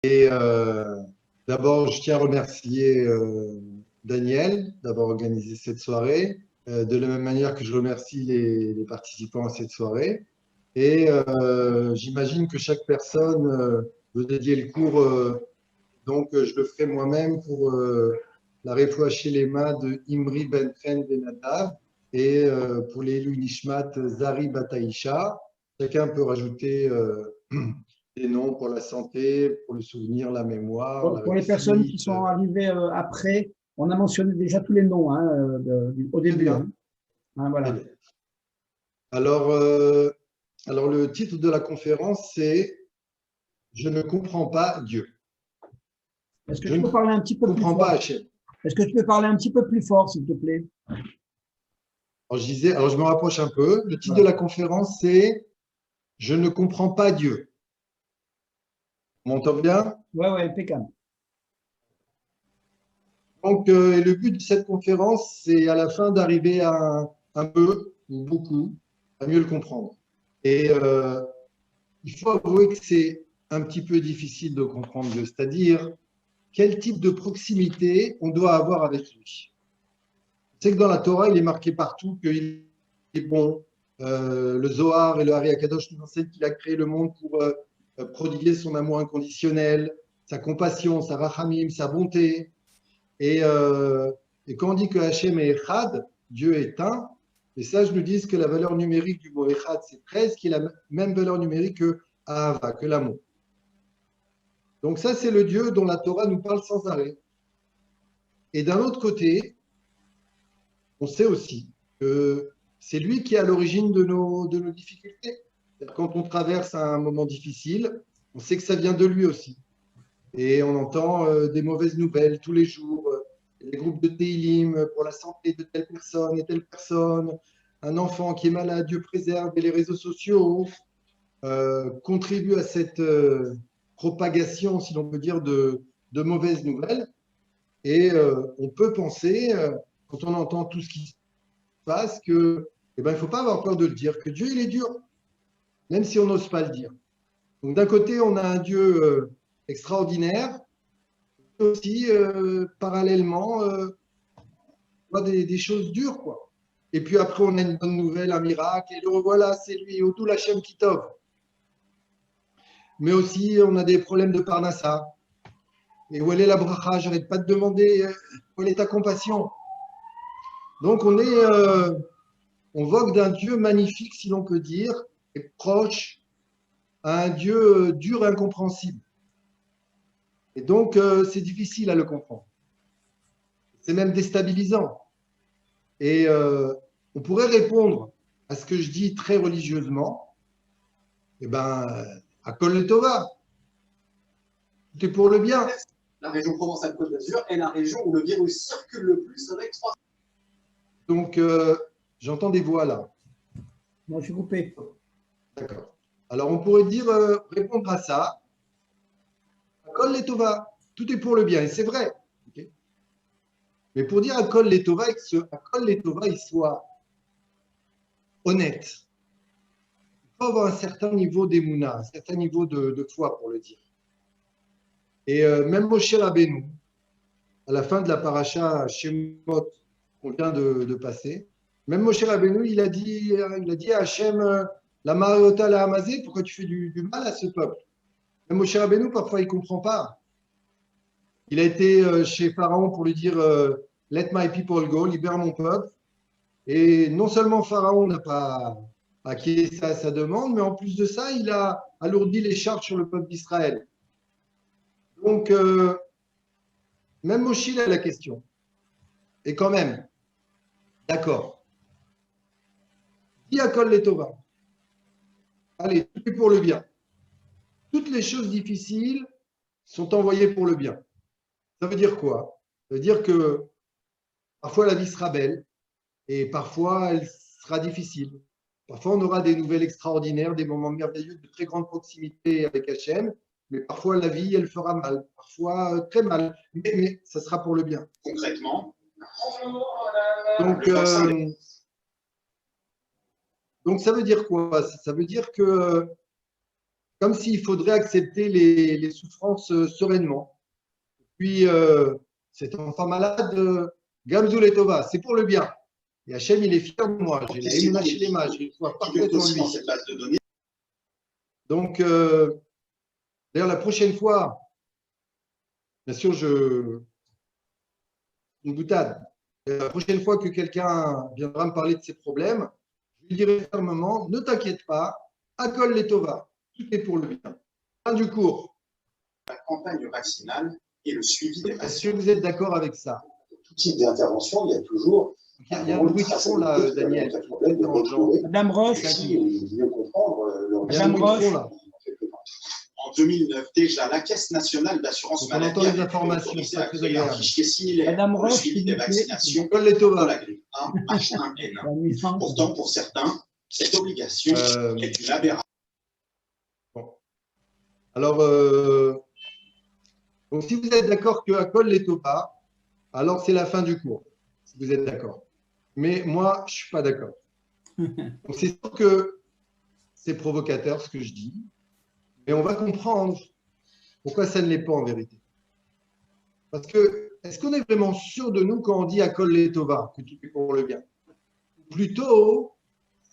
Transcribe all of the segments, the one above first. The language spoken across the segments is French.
Et d'abord, je tiens à remercier Daniel d'avoir organisé cette soirée, de la même manière que je remercie les participants à cette soirée. Et j'imagine que chaque personne veut dédier le cours, je le ferai moi-même pour la réfoua chez les mains de Imri Ben Chen Ben Nadav et pour les Ilui Nishmat Zari Bataïcha. Chacun peut rajouter des noms pour la santé, pour le souvenir, la mémoire, la Pour les personnes qui réussite. sont arrivées après, on a mentionné déjà tous les noms hein, au Très début. bien, Hein. Hein, très voilà. bien. Alors, le titre de la conférence, c'est Je ne comprends pas Dieu. Est-ce que Je tu ne peux parler un petit peu plus comprends pas fort? Hachem. Est-ce que tu peux parler un petit peu plus fort, s'il te plaît? Alors je me rapproche un peu. Le titre de Voilà. la conférence, c'est Je ne comprends pas Dieu. On m'entend bien? Ouais, ouais, impeccable. Donc, et le but de cette conférence, c'est à la fin d'arriver à un peu ou beaucoup à mieux le comprendre. Et il faut avouer que c'est un petit peu difficile de comprendre Dieu, c'est-à-dire quel type de proximité on doit avoir avec lui. C'est que dans la Torah, il est marqué partout qu'il est bon. Le Zohar et le Hari Akadosh nous enseignent qu'il a créé le monde pour prodiguer son amour inconditionnel, sa compassion, sa rachamim, sa bonté. Et, euh, et quand on dit que Hachem est Echad, Dieu est un, les sages nous disent que la valeur numérique du mot Echad, c'est 13, qui est la même valeur numérique que Ahava, que l'amour. Donc ça, c'est le Dieu dont la Torah nous parle sans arrêt. Et d'un autre côté, on sait aussi que c'est lui qui est à l'origine de nos difficultés. Quand on traverse un moment difficile, on sait que ça vient de lui aussi. Et on entend des mauvaises nouvelles tous les jours, les groupes de Teilim pour la santé de telle personne et telle personne, un enfant qui est malade, Dieu préserve, et les réseaux sociaux contribuent à cette propagation, si l'on peut dire, de mauvaises nouvelles. Et on peut penser, quand on entend tout ce qui se passe, que eh ben, il ne faut pas avoir peur de le dire, que Dieu, il est dur, même si on n'ose pas le dire. Donc d'un côté, on a un Dieu extraordinaire, aussi parallèlement des choses dures, quoi. Et puis après, on a une bonne nouvelle, un miracle, et le revoilà, c'est lui, Otou Lachem Kitov. Mais aussi, on a des problèmes de Parnassa. Et où elle est la bracha? J'arrête pas de demander où est ta compassion. Donc on vogue d'un Dieu magnifique, si l'on peut dire, et proche à un Dieu dur et incompréhensible. Et donc, c'est difficile à le comprendre. C'est même déstabilisant. Et on pourrait répondre à ce que je dis très religieusement, eh ben, à Kol Tova, tout est pour le bien. La région Provence-Alpes-Côte d'Azur est la région où le virus circule le plus avec 3. Donc, j'entends des voix là. Moi, je suis coupé. D'accord. Alors, on pourrait dire, répondre à ça, à Kol Tova, tout est pour le bien. Et c'est vrai. Okay. Mais pour dire à Kol Tova, à Kol Tova, il soit honnête. Il faut avoir un certain niveau d'émouna, un certain niveau de foi pour le dire. Et même Moshe Rabbeinu, à la fin de la paracha Shemot qu'on vient de passer, même Moshe Rabbeinu, il a dit à Hachem, la Mariota la Hamazé, pourquoi tu fais du mal à ce peuple? Même Moshe Rabbeinu, parfois, il ne comprend pas. Il a été chez Pharaon pour lui dire Let my people go, libère mon peuple. Et non seulement Pharaon n'a pas acquiescé à sa demande, mais en plus de ça, il a alourdi les charges sur le peuple d'Israël. Donc, même Moshe a la question. Et quand même, d'accord. Diakol les Tova. Allez, tout est pour le bien. Toutes les choses difficiles sont envoyées pour le bien. Ça veut dire quoi? Ça veut dire que parfois la vie sera belle et parfois elle sera difficile. Parfois on aura des nouvelles extraordinaires, des moments merveilleux de très grande proximité avec Hachem, mais parfois la vie elle fera mal, parfois très mal, mais ça sera pour le bien. Concrètement, Donc, donc ça veut dire quoi? Ça veut dire que comme s'il faudrait accepter les souffrances sereinement. Puis, cet enfant malade, Gamzou Letova, c'est pour le bien. Et Hachem, il est fier de moi. J'ai la émouna chez les mages, j'ai une foi parfaite en lui. Donc, d'ailleurs, la prochaine fois, bien sûr, une boutade. La prochaine fois que quelqu'un viendra me parler de ses problèmes, je lui dirai fermement, ne t'inquiète pas, Akol Letova, tout est pour le bien. Fin du cours. La campagne vaccinale et le suivi des Est-ce patients. que vous êtes d'accord avec ça? Tout type d'intervention, il y a toujours Il y a un bruit de fond là, Daniel. Madame Roche, mieux comprendre leur Il y a un Madame bruit de fond Roche. là. En 2009, déjà, la Caisse nationale d'assurance Donc, on maladie entend les avait été informations, autorisée c'est à très créer un agréable. fichier similaire Madame pour le Roche, suivi s'il des vous plaît. vaccinations Akol de Letova. la grippe 1, H1N1. La nuisance. Pourtant, pour certains, cette obligation est une aberration. Bon. Alors, donc, si vous êtes d'accord que Akol Letova, alors c'est la fin du cours, si vous êtes d'accord. Mais moi, je ne suis pas d'accord. Donc, c'est sûr que c'est provocateur ce que je dis, mais on va comprendre pourquoi ça ne l'est pas en vérité. Parce que, est-ce qu'on est vraiment sûr de nous quand on dit Akol Letova, que tout est pour le bien? Plutôt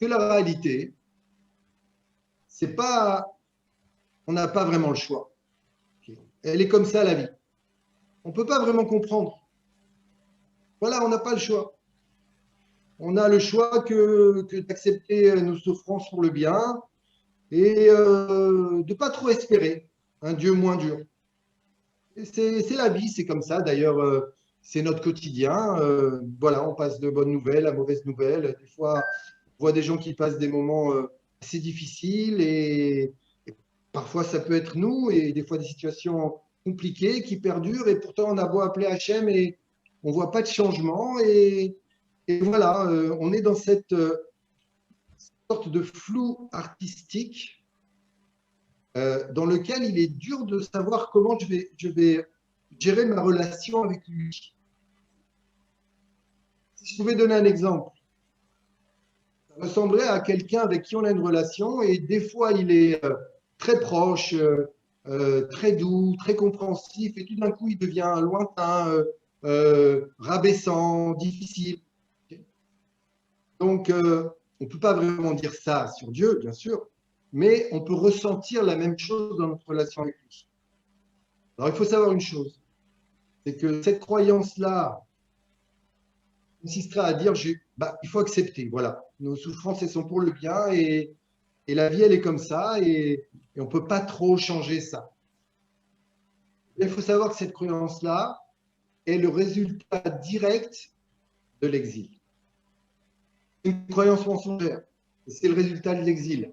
que la réalité, c'est pas, on n'a pas vraiment le choix. Elle est comme ça la vie. On ne peut pas vraiment comprendre. Voilà, on n'a pas le choix. On a le choix que d'accepter nos souffrances pour le bien et de ne pas trop espérer un Dieu moins dur. C'est la vie, c'est comme ça. D'ailleurs, c'est notre quotidien. Voilà, on passe de bonnes nouvelles à mauvaises nouvelles. Des fois, on voit des gens qui passent des moments assez difficiles et parfois ça peut être nous et des fois des situations compliquées qui perdurent et pourtant on a beau appeler Hachem et on ne voit pas de changement et voilà, on est dans cette sorte de flou artistique dans lequel il est dur de savoir comment je vais gérer ma relation avec lui. Si je pouvais donner un exemple, ça ressemblerait à quelqu'un avec qui on a une relation et des fois il est très proche, très doux, très compréhensif et tout d'un coup il devient lointain, rabaissant, difficile. Donc, on ne peut pas vraiment dire ça sur Dieu, bien sûr, mais on peut ressentir la même chose dans notre relation avec lui. Alors, il faut savoir une chose, c'est que cette croyance-là consistera à dire, il faut accepter, voilà, nos souffrances, elles sont pour le bien et la vie, elle est comme ça et on ne peut pas trop changer ça. Il faut savoir que cette croyance-là est le résultat direct de l'exil. Une croyance mensongère. C'est le résultat de l'exil.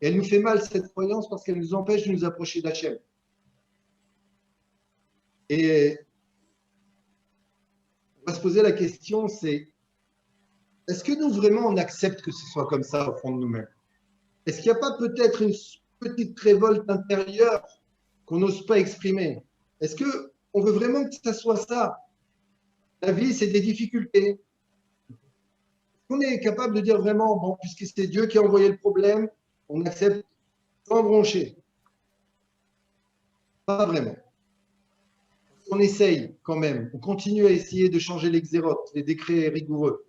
Et elle nous fait mal, cette croyance, parce qu'elle nous empêche de nous approcher d'Hachem. Et on va se poser la question, c'est est-ce que nous vraiment on accepte que ce soit comme ça au fond de nous-mêmes? Est-ce qu'il n'y a pas peut-être une petite révolte intérieure qu'on n'ose pas exprimer? Est-ce qu'on veut vraiment que ça soit ça? La vie, c'est des difficultés. On est capable de dire vraiment, bon, puisque c'est Dieu qui a envoyé le problème, on accepte sans broncher. Pas vraiment. On essaye quand même, on continue à essayer de changer les xérotes, les décrets rigoureux.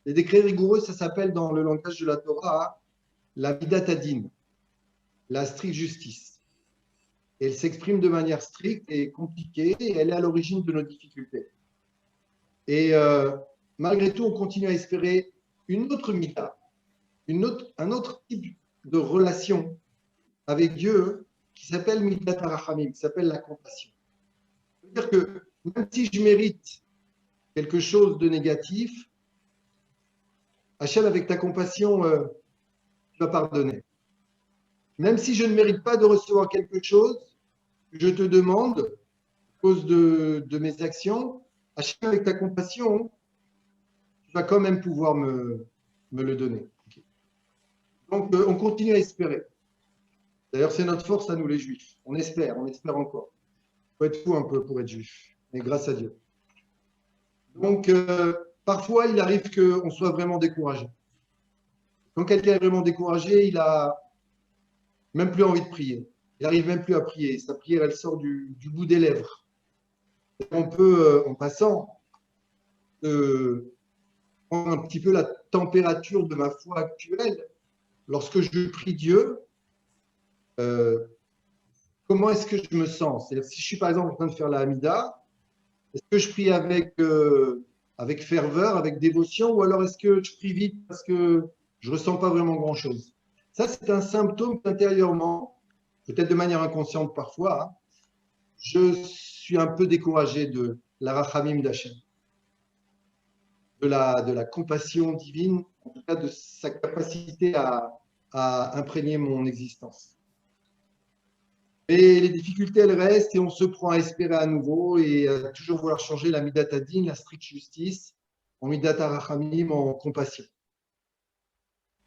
Les décrets rigoureux, ça s'appelle dans le langage de la Torah la midat hadin, la stricte justice. Et elle s'exprime de manière stricte et compliquée et elle est à l'origine de nos difficultés. Et malgré tout, on continue à espérer une autre midah, un autre type de relation avec Dieu qui s'appelle midat harachamim, qui s'appelle la compassion. C'est-à-dire que même si je mérite quelque chose de négatif, Hachem, avec ta compassion, tu vas pardonner. Même si je ne mérite pas de recevoir quelque chose, je te demande, à cause de mes actions, Hachem, avec ta compassion, tu vas quand même pouvoir me le donner. Donc, on continue à espérer. D'ailleurs, c'est notre force à nous, les Juifs. On espère encore. Il faut être fou un peu pour être juif, mais grâce à Dieu. Donc, parfois, il arrive qu'on soit vraiment découragé. Quand quelqu'un est vraiment découragé, il a même plus envie de prier. Il n'arrive même plus à prier. Sa prière, elle sort du bout des lèvres. On peut, en passant, prendre un petit peu la température de ma foi actuelle. Lorsque je prie Dieu, comment est-ce que je me sens? C'est-à-dire, si je suis par exemple en train de faire la Hamida, est-ce que je prie avec ferveur, avec dévotion, ou alors est-ce que je prie vite parce que je ne ressens pas vraiment grand-chose? Ça, c'est un symptôme qu'intérieurement, peut-être de manière inconsciente parfois, hein, je suis un peu découragé de la rachamim d'Hachem, de la compassion divine, en tout cas de sa capacité à imprégner mon existence. Et les difficultés, elles restent et on se prend à espérer à nouveau et à toujours vouloir changer la midat adin, la stricte justice, en midat arachamim, en compassion.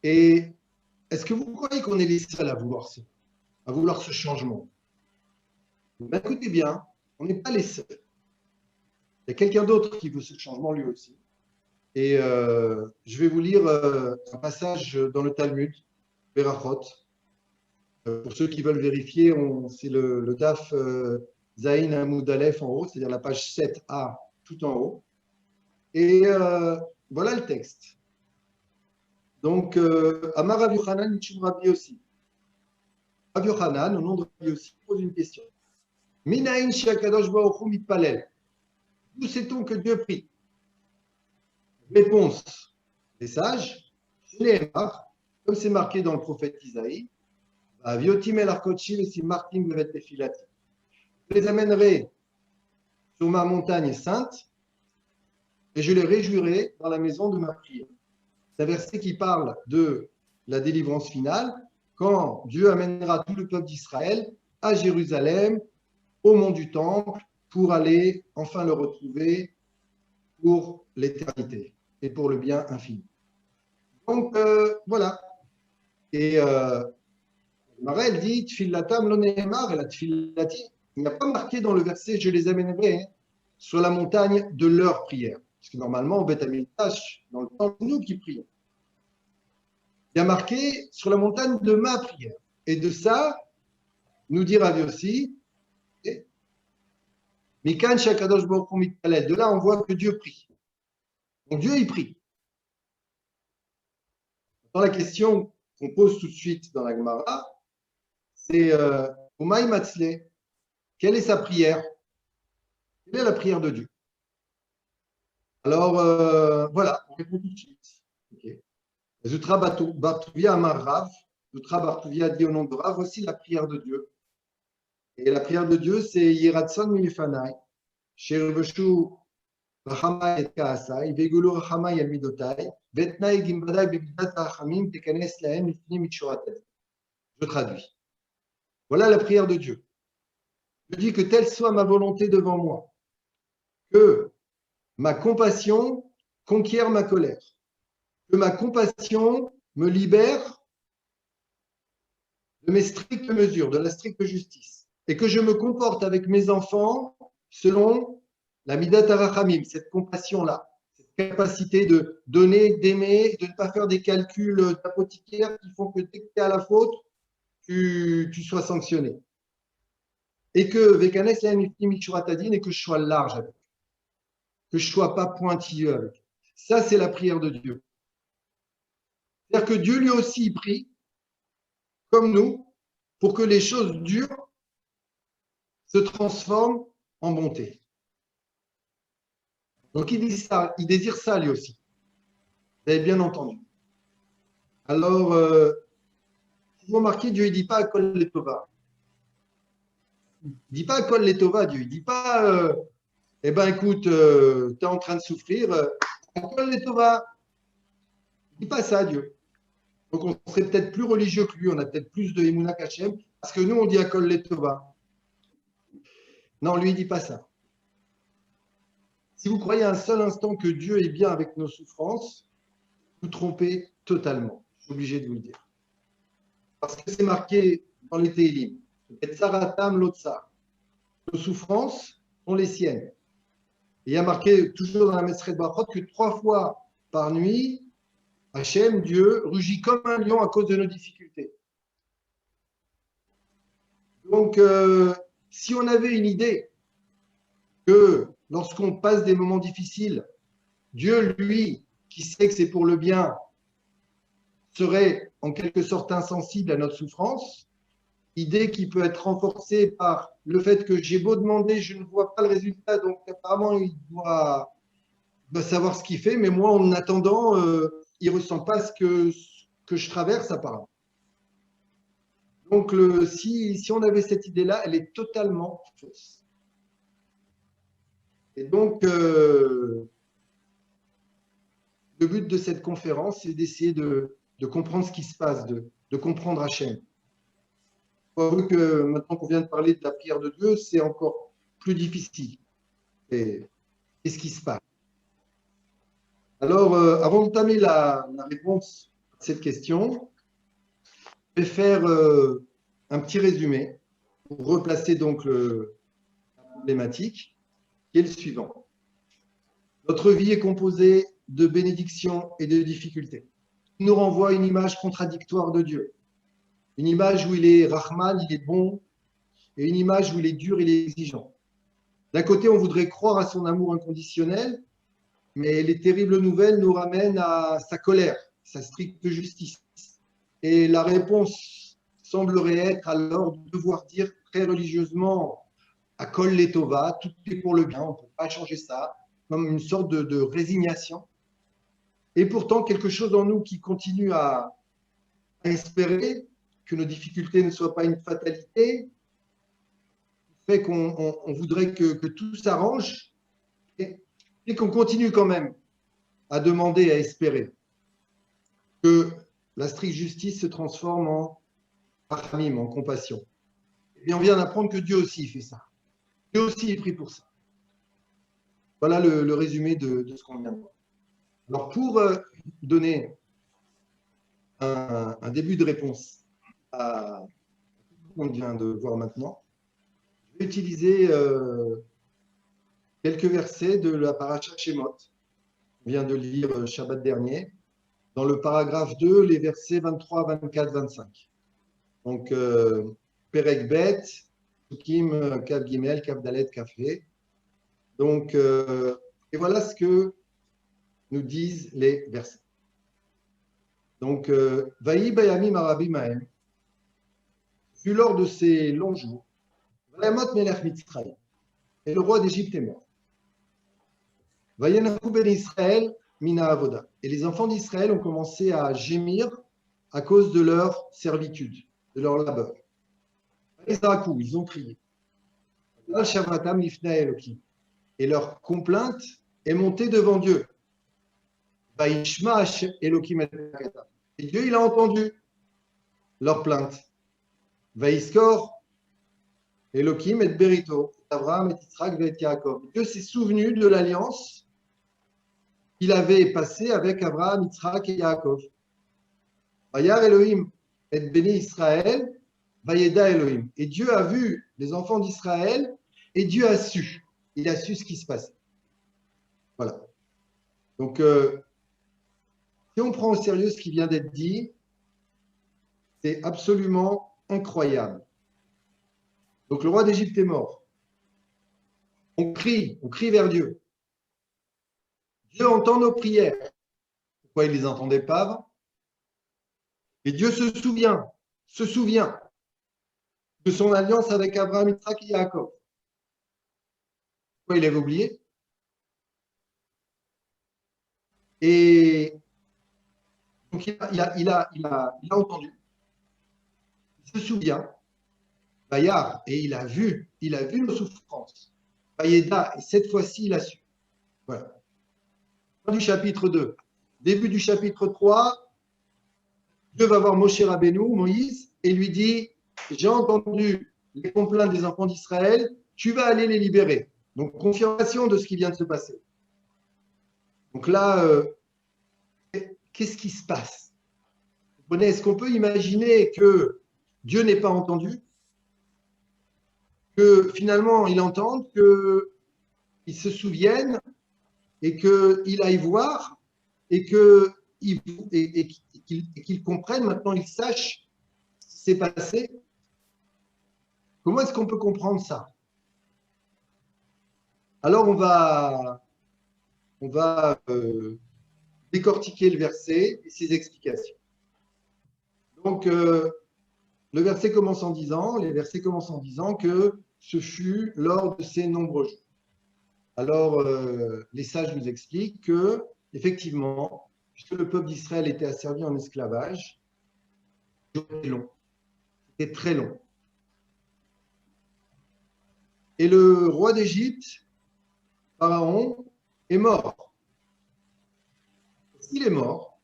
Et est-ce que vous croyez qu'on est les seuls à vouloir ce changement? Ben, écoutez bien, on n'est pas les seuls. Il y a quelqu'un d'autre qui veut ce changement lui aussi. Et je vais vous lire un passage dans le Talmud, Berachot. Pour ceux qui veulent vérifier, c'est le Daf Zayin Hamoud Aleph en haut, c'est-à-dire la page 7a tout en haut. Et voilà le texte. Donc, Amar Rabbi Yochanan, Michum Rabbi Yossi. Rabbi Yochanan, au nom de Rabbi Yossi, pose une question. Minaïn Shakadosh Baruch Hu mitpalel. D'où sait-on que Dieu prie? Réponse des sages. Comme c'est marqué dans le prophète Isaïe, je les amènerai sur ma montagne sainte et je les réjouirai dans la maison de ma prière. C'est un verset qui parle de la délivrance finale quand Dieu amènera tout le peuple d'Israël à Jérusalem, au mont du Temple, pour aller enfin le retrouver pour l'éternité et pour le bien infini. Donc voilà. Et Marel dit Tfilatam lo nehemar et la tfilati. Il n'y a pas marqué dans le verset je les amènerai sur la montagne de leur prière. Parce que normalement, au Beth Amikdash, dans le temps, c'est nous qui prions. Il y a marqué sur la montagne de ma prière. Et de ça, nous dit Rav Yossi, Mikan Shakadosh Baruch Hu mitpalel. De là, on voit que Dieu prie. Donc Dieu, il prie. Dans la question qu'on pose tout de suite dans la Gemara, c'est Umaï Matzle, quelle est sa prière? Quelle est la prière de Dieu? Alors, voilà, on répond tout de suite. Okay. Zutra Bartuvia Amar Rav, Zutra Bartuvia dit au nom de Rav, voici la prière de Dieu. Et la prière de Dieu, c'est Yiratson Milifanai, Sherveshu Rachama et Kaasai, Vegulu Rachama Yalmidotai, Vetnai Gimbadai Bebidat Rachamim, Tekanes Lahem, Ifni Michuratel. Je traduis. Voilà la prière de Dieu. Je dis que telle soit ma volonté devant moi, que ma compassion conquiert ma colère, que ma compassion me libère de mes strictes mesures, de la stricte justice, et que je me comporte avec mes enfants selon la midat harachamim, cette compassion-là, cette capacité de donner, d'aimer, de ne pas faire des calculs d'apothicaire qui font que dès que tu es à la faute, tu sois sanctionné. Et que Vekanes et que je sois large avec, que je ne sois pas pointilleux avec. Ça, c'est la prière de Dieu. C'est-à-dire que Dieu lui aussi prie, comme nous, pour que les choses dures se transforment en bonté. Donc il dit ça, il désire ça lui aussi. Vous avez bien entendu. Alors, vous remarquez, Dieu ne dit pas Kol Letova. Il ne dit pas Kol Letova, Dieu. Il ne dit pas eh bien écoute, tu es en train de souffrir, Kol Letova. Il ne dit pas ça, Dieu. Donc on serait peut-être plus religieux que lui, on a peut-être plus de Emunah Kachem, parce que nous on dit Kol Letova. Non, lui il ne dit pas ça. Si vous croyez un seul instant que Dieu est bien avec nos souffrances, vous trompez totalement. Je suis obligé de vous le dire. Parce que c'est marqué dans les Télim. Et Tsaratam Lotsar. Nos souffrances sont les siennes. Et il y a marqué toujours dans la Mesret Brachot que 3 fois par nuit, Hachem, Dieu, rugit comme un lion à cause de nos difficultés. Donc, si on avait une idée que lorsqu'on passe des moments difficiles, Dieu, lui, qui sait que c'est pour le bien, serait en quelque sorte insensible à notre souffrance, idée qui peut être renforcée par le fait que j'ai beau demander, je ne vois pas le résultat, donc apparemment il doit savoir ce qu'il fait, mais moi en attendant, il ne ressent pas ce que je traverse apparemment. Donc si on avait cette idée-là, elle est totalement fausse. Et donc, le but de cette conférence, c'est d'essayer de comprendre ce qui se passe, de comprendre Hachem. Il faut avouer que maintenant qu'on vient de parler de la prière de Dieu, c'est encore plus difficile. Et qu'est-ce qui se passe? Alors, avant d'entamer la réponse à cette question, je vais faire un petit résumé pour replacer donc la problématique, qui est le suivant. Notre vie est composée de bénédictions et de difficultés. Il nous renvoie à une image contradictoire de Dieu. Une image où il est Rahman, il est bon, et une image où il est dur, il est exigeant. D'un côté, on voudrait croire à son amour inconditionnel, mais les terribles nouvelles nous ramènent à sa colère, sa stricte justice. Et la réponse semblerait être alors de devoir dire très religieusement à Kol Letova, tout est pour le bien, on ne peut pas changer ça, comme une sorte de résignation. Et pourtant, quelque chose en nous qui continue à espérer que nos difficultés ne soient pas une fatalité, fait qu'on voudrait que tout s'arrange et qu'on continue quand même à demander, à espérer que la stricte justice se transforme en rachamim, en compassion. Et on vient d'apprendre que Dieu aussi fait ça. Dieu aussi est pris pour ça. Voilà le résumé de ce qu'on vient de voir. Alors, pour donner un début de réponse à ce qu'on vient de voir maintenant, je vais utiliser quelques versets de la paracha Shemot. On vient de lire Shabbat dernier, dans le paragraphe 2, les versets 23, 24, 25. Donc, Perek Bet, Sukim, Kav Gimel, Kav Dalet, Kafé. Donc, et voilà ce que nous disent les versets. Donc, Vaï Bayamim Arabim Mahem, fut lors de ces longs jours, Vayamot Melech Mitzrayim, et le roi d'Égypte est mort. Vayenachu ben Israël mina avoda. Et les enfants d'Israël ont commencé à gémir à cause de leur servitude, de leur labeur. Ils ont crié. Et leur complainte est montée devant Dieu. Et Dieu, il a entendu leur plainte. Vaïskor, Elohim et Berito, Abraham et Yitzhak et Yaakov. Dieu s'est souvenu de l'alliance qu'il avait passée avec Abraham, Yitzhak et Yaakov. Vayar Elohim et béni Israël, Vayeda Elohim. Et Dieu a vu les enfants d'Israël et Dieu a su. Il a su ce qui se passait. Voilà. Donc, si on prend au sérieux ce qui vient d'être dit, c'est absolument incroyable. Donc, le roi d'Égypte est mort. On crie vers Dieu. Dieu entend nos prières. Pourquoi il ne les entendait pas avant? Et Dieu se souvient de son alliance avec Abraham, Yitzhak et Yaakov. Pourquoi il avait oublié? Et donc, il a entendu. Il se souvient. Bayar, et il a vu nos souffrances. Bayeda, et cette fois-ci, il a su. Voilà. Fin du chapitre 2. Début du chapitre 3, Dieu va voir Moshe Rabbeinu, Moïse, et lui dit, j'ai entendu les complaintes des enfants d'Israël, tu vas aller les libérer. Donc, confirmation de ce qui vient de se passer. Donc là, qu'est-ce qui se passe? Est-ce qu'on peut imaginer que Dieu n'ait pas entendu? Que finalement, il entende, qu'il se souvienne et qu'il aille voir et qu'il comprenne, maintenant il sache ce qui s'est passé. Comment est-ce qu'on peut comprendre ça? Alors, on va décortiquer le verset et ses explications. Donc, les versets commencent en disant que ce fut lors de ces nombreux jours. Alors, les sages nous expliquent que, effectivement, puisque le peuple d'Israël était asservi en esclavage, c'était long, c'était très long. Et le roi d'Égypte, Pharaon, est mort. Est-ce qu'il est mort?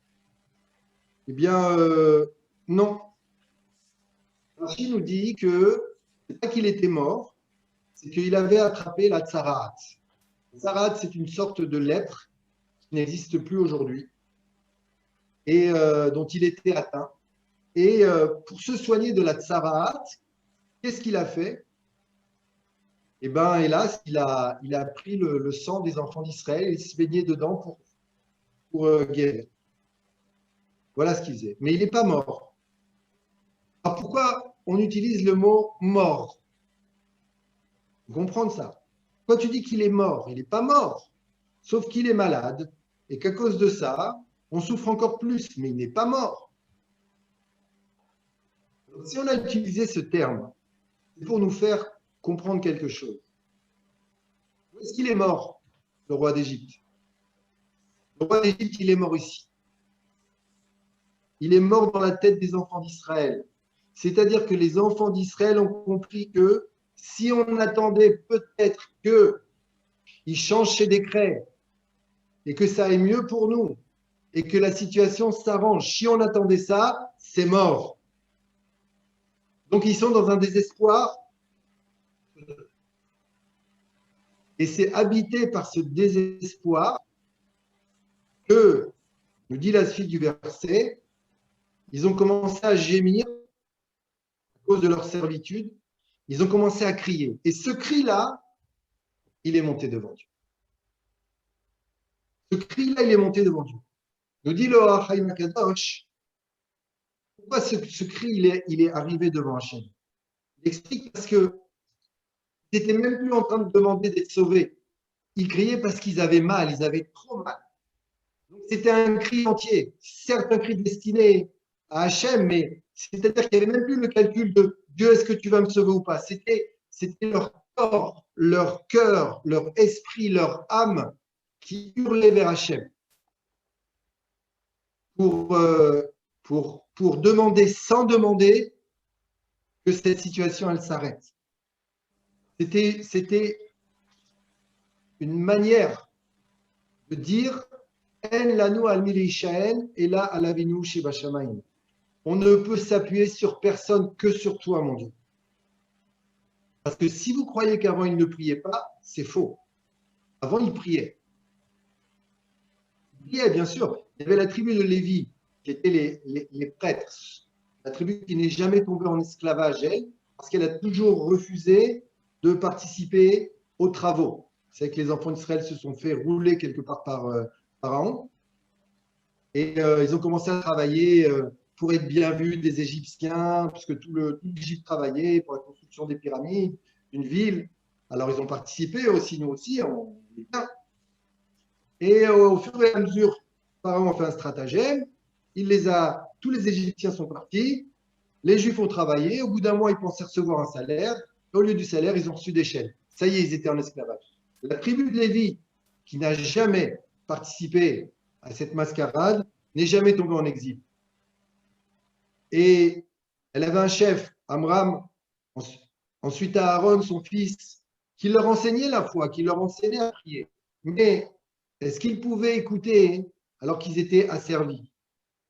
Eh bien, non. Rachid nous dit que ce n'est pas qu'il était mort, c'est qu'il avait attrapé la tsaraat. La tsaraat, c'est une sorte de lèpre qui n'existe plus aujourd'hui et dont il était atteint. Et pour se soigner de la tsaraat, qu'est-ce qu'il a fait? Eh bien, hélas, il a pris le sang des enfants d'Israël et il se baignait dedans pour guérir. Voilà ce qu'il faisait. Mais il n'est pas mort. Alors pourquoi on utilise le mot mort? Vous comprenez ça? Quand tu dis qu'il est mort, il n'est pas mort. Sauf qu'il est malade et qu'à cause de ça, on souffre encore plus, mais il n'est pas mort. Donc, si on a utilisé ce terme, c'est pour nous faire comprendre quelque chose. Où est-ce qu'il est mort, le roi d'Égypte? Le roi d'Égypte, il est mort ici. Il est mort dans la tête des enfants d'Israël. C'est-à-dire que les enfants d'Israël ont compris que si on attendait peut-être qu'ils changent ces décrets et que ça aille mieux pour nous et que la situation s'arrange, si on attendait ça, c'est mort. Donc ils sont dans un désespoir et c'est habité par ce désespoir que, nous dit la suite du verset, ils ont commencé à gémir à cause de leur servitude, ils ont commencé à crier. Et ce cri-là, il est monté devant Dieu. Ce cri-là, il est monté devant Dieu. Nous dit le Haïm Akadosh, pourquoi ce cri, il est arrivé devant Hachem? Il explique parce qu'ils n'étaient même plus en train de demander d'être sauvés. Ils criaient parce qu'ils avaient mal, ils avaient trop mal. Donc c'était un cri entier, certes un cri destiné à Hachem, mais c'est-à-dire qu'il n'y avait même plus le calcul de Dieu, est-ce que tu vas me sauver ou pas? C'était leur corps, leur cœur, leur esprit, leur âme qui hurlaient vers Hachem pour demander sans demander que cette situation, elle s'arrête. C'était une manière de dire En lanu al milishaen et là al avinu shebashamayim. On ne peut s'appuyer sur personne que sur toi, mon Dieu. Parce que si vous croyez qu'avant il ne priait pas, c'est faux. Avant il priait. Il priait, bien sûr. Il y avait la tribu de Lévi, qui étaient les prêtres. La tribu qui n'est jamais tombée en esclavage, elle, parce qu'elle a toujours refusé de participer aux travaux. C'est que les enfants d'Israël se sont fait rouler quelque part par Pharaon. Et ils ont commencé à travailler pour être bien vus des Égyptiens, puisque tout l'Égypte travaillait pour la construction des pyramides, d'une ville. Alors ils ont participé aussi, nous aussi, on est bien. Et au fur et à mesure, Pharaon a fait un stratagème. Tous les Égyptiens sont partis, les Juifs ont travaillé. Au bout d'un mois, ils pensaient recevoir un salaire. Et au lieu du salaire, ils ont reçu des chaînes. Ça y est, ils étaient en esclavage. La tribu de Lévi, qui n'a jamais participé à cette mascarade, n'est jamais tombée en exil. Et elle avait un chef, Amram, ensuite Aaron, son fils, qui leur enseignait la foi, qui leur enseignait à prier. Mais est-ce qu'ils pouvaient écouter alors qu'ils étaient asservis?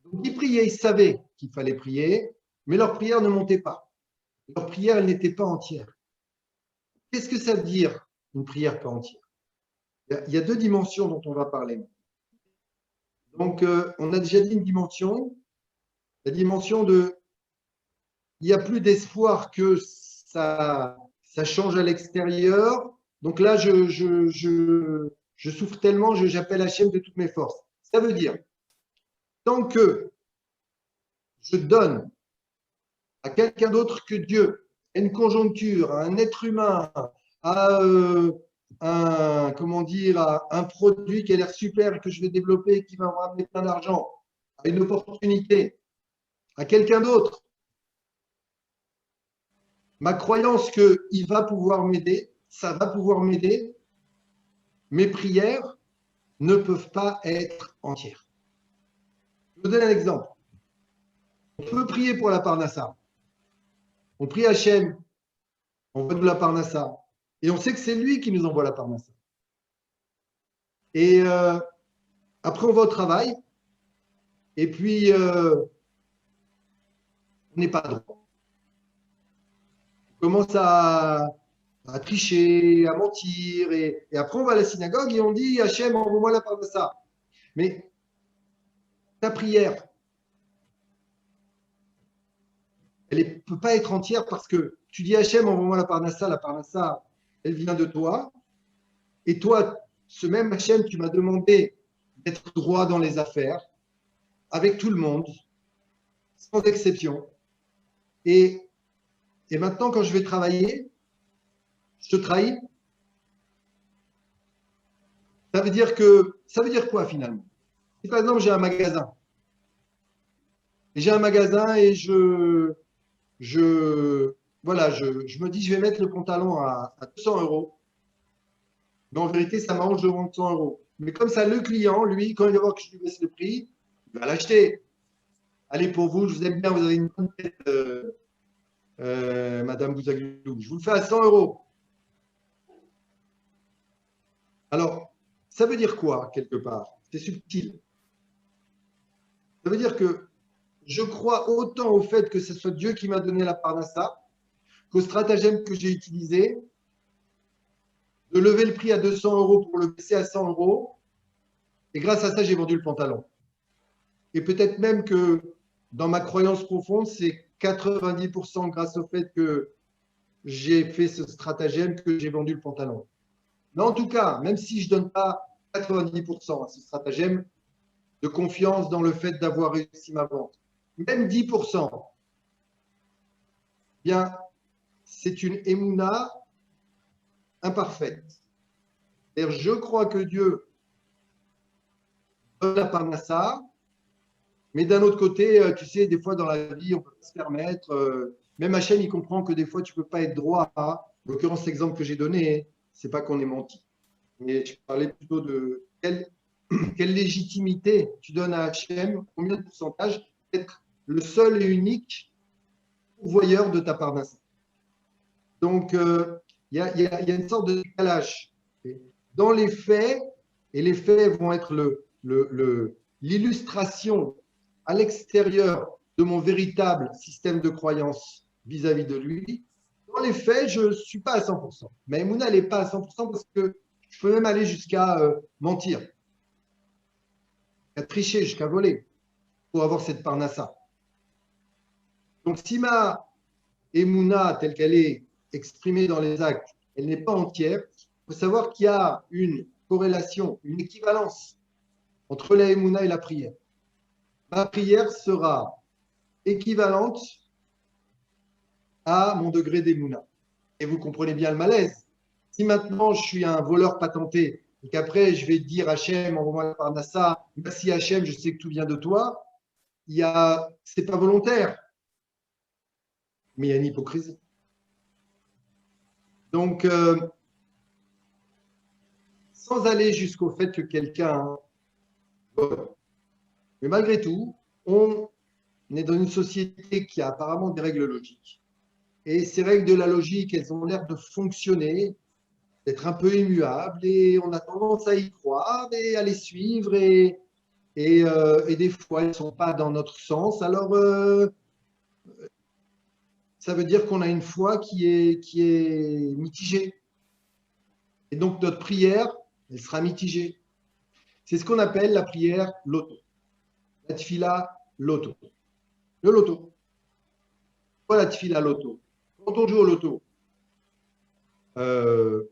Donc ils priaient, ils savaient qu'il fallait prier, mais leur prière ne montait pas. Leur prière, elle n'était pas entière. Qu'est-ce que ça veut dire, une prière pas entière? Il y a deux dimensions dont on va parler. Donc, on a déjà dit une dimension, la dimension de il n'y a plus d'espoir que ça change à l'extérieur. Donc là, je souffre tellement, j'appelle Hachem de toutes mes forces. Ça veut dire, tant que je donne à quelqu'un d'autre que Dieu à une conjoncture, à un être humain, à comment dire, à un produit qui a l'air super et que je vais développer, qui va me ramener plein d'argent, à une opportunité, à quelqu'un d'autre, ma croyance qu'il va pouvoir m'aider, ça va pouvoir m'aider, mes prières ne peuvent pas être entières. Je vous donne un exemple. On peut prier pour la Parnassa. On prie Hachem, on veut de la Parnassa. Et on sait que c'est lui qui nous envoie la Parnassa. Et après, on va au travail. Et puis, on n'est pas droit. On commence à tricher, à mentir. Et après, on va à la synagogue et on dit Hachem, envoie-moi la Parnassa. Mais ta prière, elle ne peut pas être entière parce que tu dis Hachem, envoie-moi la Parnassa, elle vient de toi. Et toi, ce même Hachem, tu m'as demandé d'être droit dans les affaires, avec tout le monde, sans exception. Et maintenant, quand je vais travailler, je te trahis. Ça veut dire quoi finalement? Si par exemple, j'ai un magasin, et voilà, je me dis, je vais mettre le pantalon à 200 euros. Mais en vérité, ça m'arrange de vendre 100 euros. Mais comme ça, le client, lui, quand il va voir que je lui baisse le prix, il va l'acheter. Allez, pour vous, je vous aime bien, vous avez une bonne tête, Madame Bouzaglou. Je vous le fais à 100 euros. Alors, ça veut dire quoi, quelque part? C'est subtil. Ça veut dire que je crois autant au fait que ce soit Dieu qui m'a donné la parnassa qu'au stratagème que j'ai utilisé de lever le prix à 200 euros pour le baisser à 100 euros. Et grâce à ça, j'ai vendu le pantalon. Et peut-être même que dans ma croyance profonde, c'est 90% grâce au fait que j'ai fait ce stratagème que j'ai vendu le pantalon. Mais en tout cas, même si je ne donne pas 90% à ce stratagème de confiance dans le fait d'avoir réussi ma vente, même 10%, bien, c'est une émouna imparfaite. C'est-à-dire, je crois que Dieu donne la parnassa, mais d'un autre côté, tu sais, des fois dans la vie, on peut pas se permettre. Même Hachem, il comprend que des fois, tu ne peux pas être droit. En l'occurrence, l'exemple que j'ai donné, c'est pas qu'on est menti. Mais je parlais plutôt de quelle légitimité tu donnes à Hachem, combien de pourcentage d'être le seul et unique pourvoyeur de ta parnassa. Donc, il y a une sorte de décalage. Dans les faits, et les faits vont être l'illustration à l'extérieur de mon véritable système de croyance vis-à-vis de lui, dans les faits, je ne suis pas à 100%. Mais Emouna, elle n'est pas à 100% parce que je peux même aller jusqu'à mentir, jusqu'à tricher, jusqu'à voler pour avoir cette parnassa. Donc, si ma Emouna, telle qu'elle est exprimée dans les actes, elle n'est pas entière, il faut savoir qu'il y a une corrélation, une équivalence entre la Emouna et la prière. Ma prière sera équivalente à mon degré d'Emouna. Et vous comprenez bien le malaise. Si maintenant je suis un voleur patenté et qu'après je vais dire Hachem, envoie-moi la parnassa, merci Hachem, je sais que tout vient de toi, c'est pas volontaire, mais il y a une hypocrisie. Donc, sans aller jusqu'au fait que quelqu'un vole, mais malgré tout, on est dans une société qui a apparemment des règles logiques. Et ces règles de la logique, elles ont l'air de fonctionner, d'être un peu immuables, et on a tendance à y croire et à les suivre, et des fois, elles ne sont pas dans notre sens. Alors, ça veut dire qu'on a une foi qui est mitigée. Et donc, notre prière, elle sera mitigée. C'est ce qu'on appelle la prière loto. La tfila loto. Le loto. Quoi la tfila loto? Quand on joue au loto, est-ce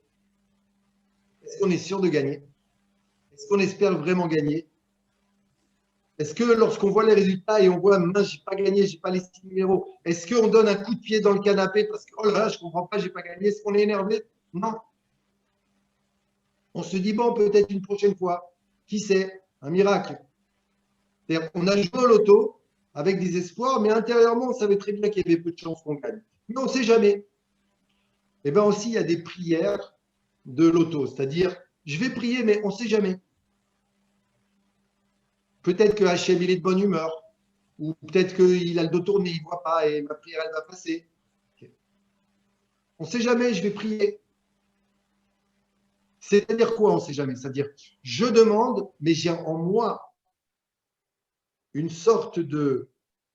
qu'on est sûr de gagner? Est-ce qu'on espère vraiment gagner? Est-ce que lorsqu'on voit les résultats et on voit, mince, j'ai pas gagné, j'ai pas les 6 numéros, est-ce qu'on donne un coup de pied dans le canapé parce que, oh là là, je comprends pas, j'ai pas gagné, est-ce qu'on est énervé? Non. On se dit, bon, peut-être une prochaine fois. Qui sait? Un miracle. C'est-à-dire, on a joué au loto avec des espoirs, mais intérieurement, on savait très bien qu'il y avait peu de chances qu'on gagne. Mais on ne sait jamais. Et bien aussi, il y a des prières de loto, c'est-à-dire, je vais prier, mais on ne sait jamais. Peut-être que Hachem, il est de bonne humeur, ou peut-être qu'il a le dos tourné, il ne voit pas, et ma prière, elle va passer. On ne sait jamais, je vais prier. C'est-à-dire quoi, on ne sait jamais? C'est-à-dire, je demande, mais j'ai en moi une sorte de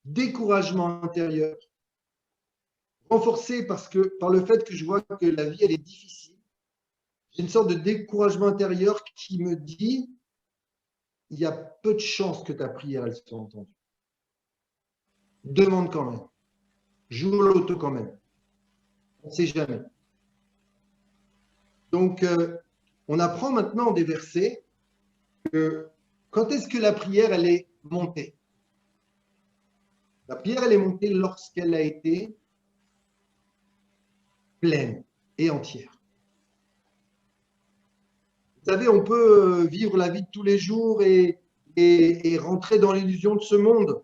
découragement intérieur, renforcé par le fait que je vois que la vie, elle est difficile. J'ai une sorte de découragement intérieur qui me dit, il y a peu de chances que ta prière, elle soit entendue. Demande quand même. Joue l'auto quand même. On ne sait jamais. Donc, on apprend maintenant des versets que quand est-ce que la prière, elle est montée? La prière, elle est montée lorsqu'elle a été pleine et entière. Vous savez, on peut vivre la vie de tous les jours et rentrer dans l'illusion de ce monde.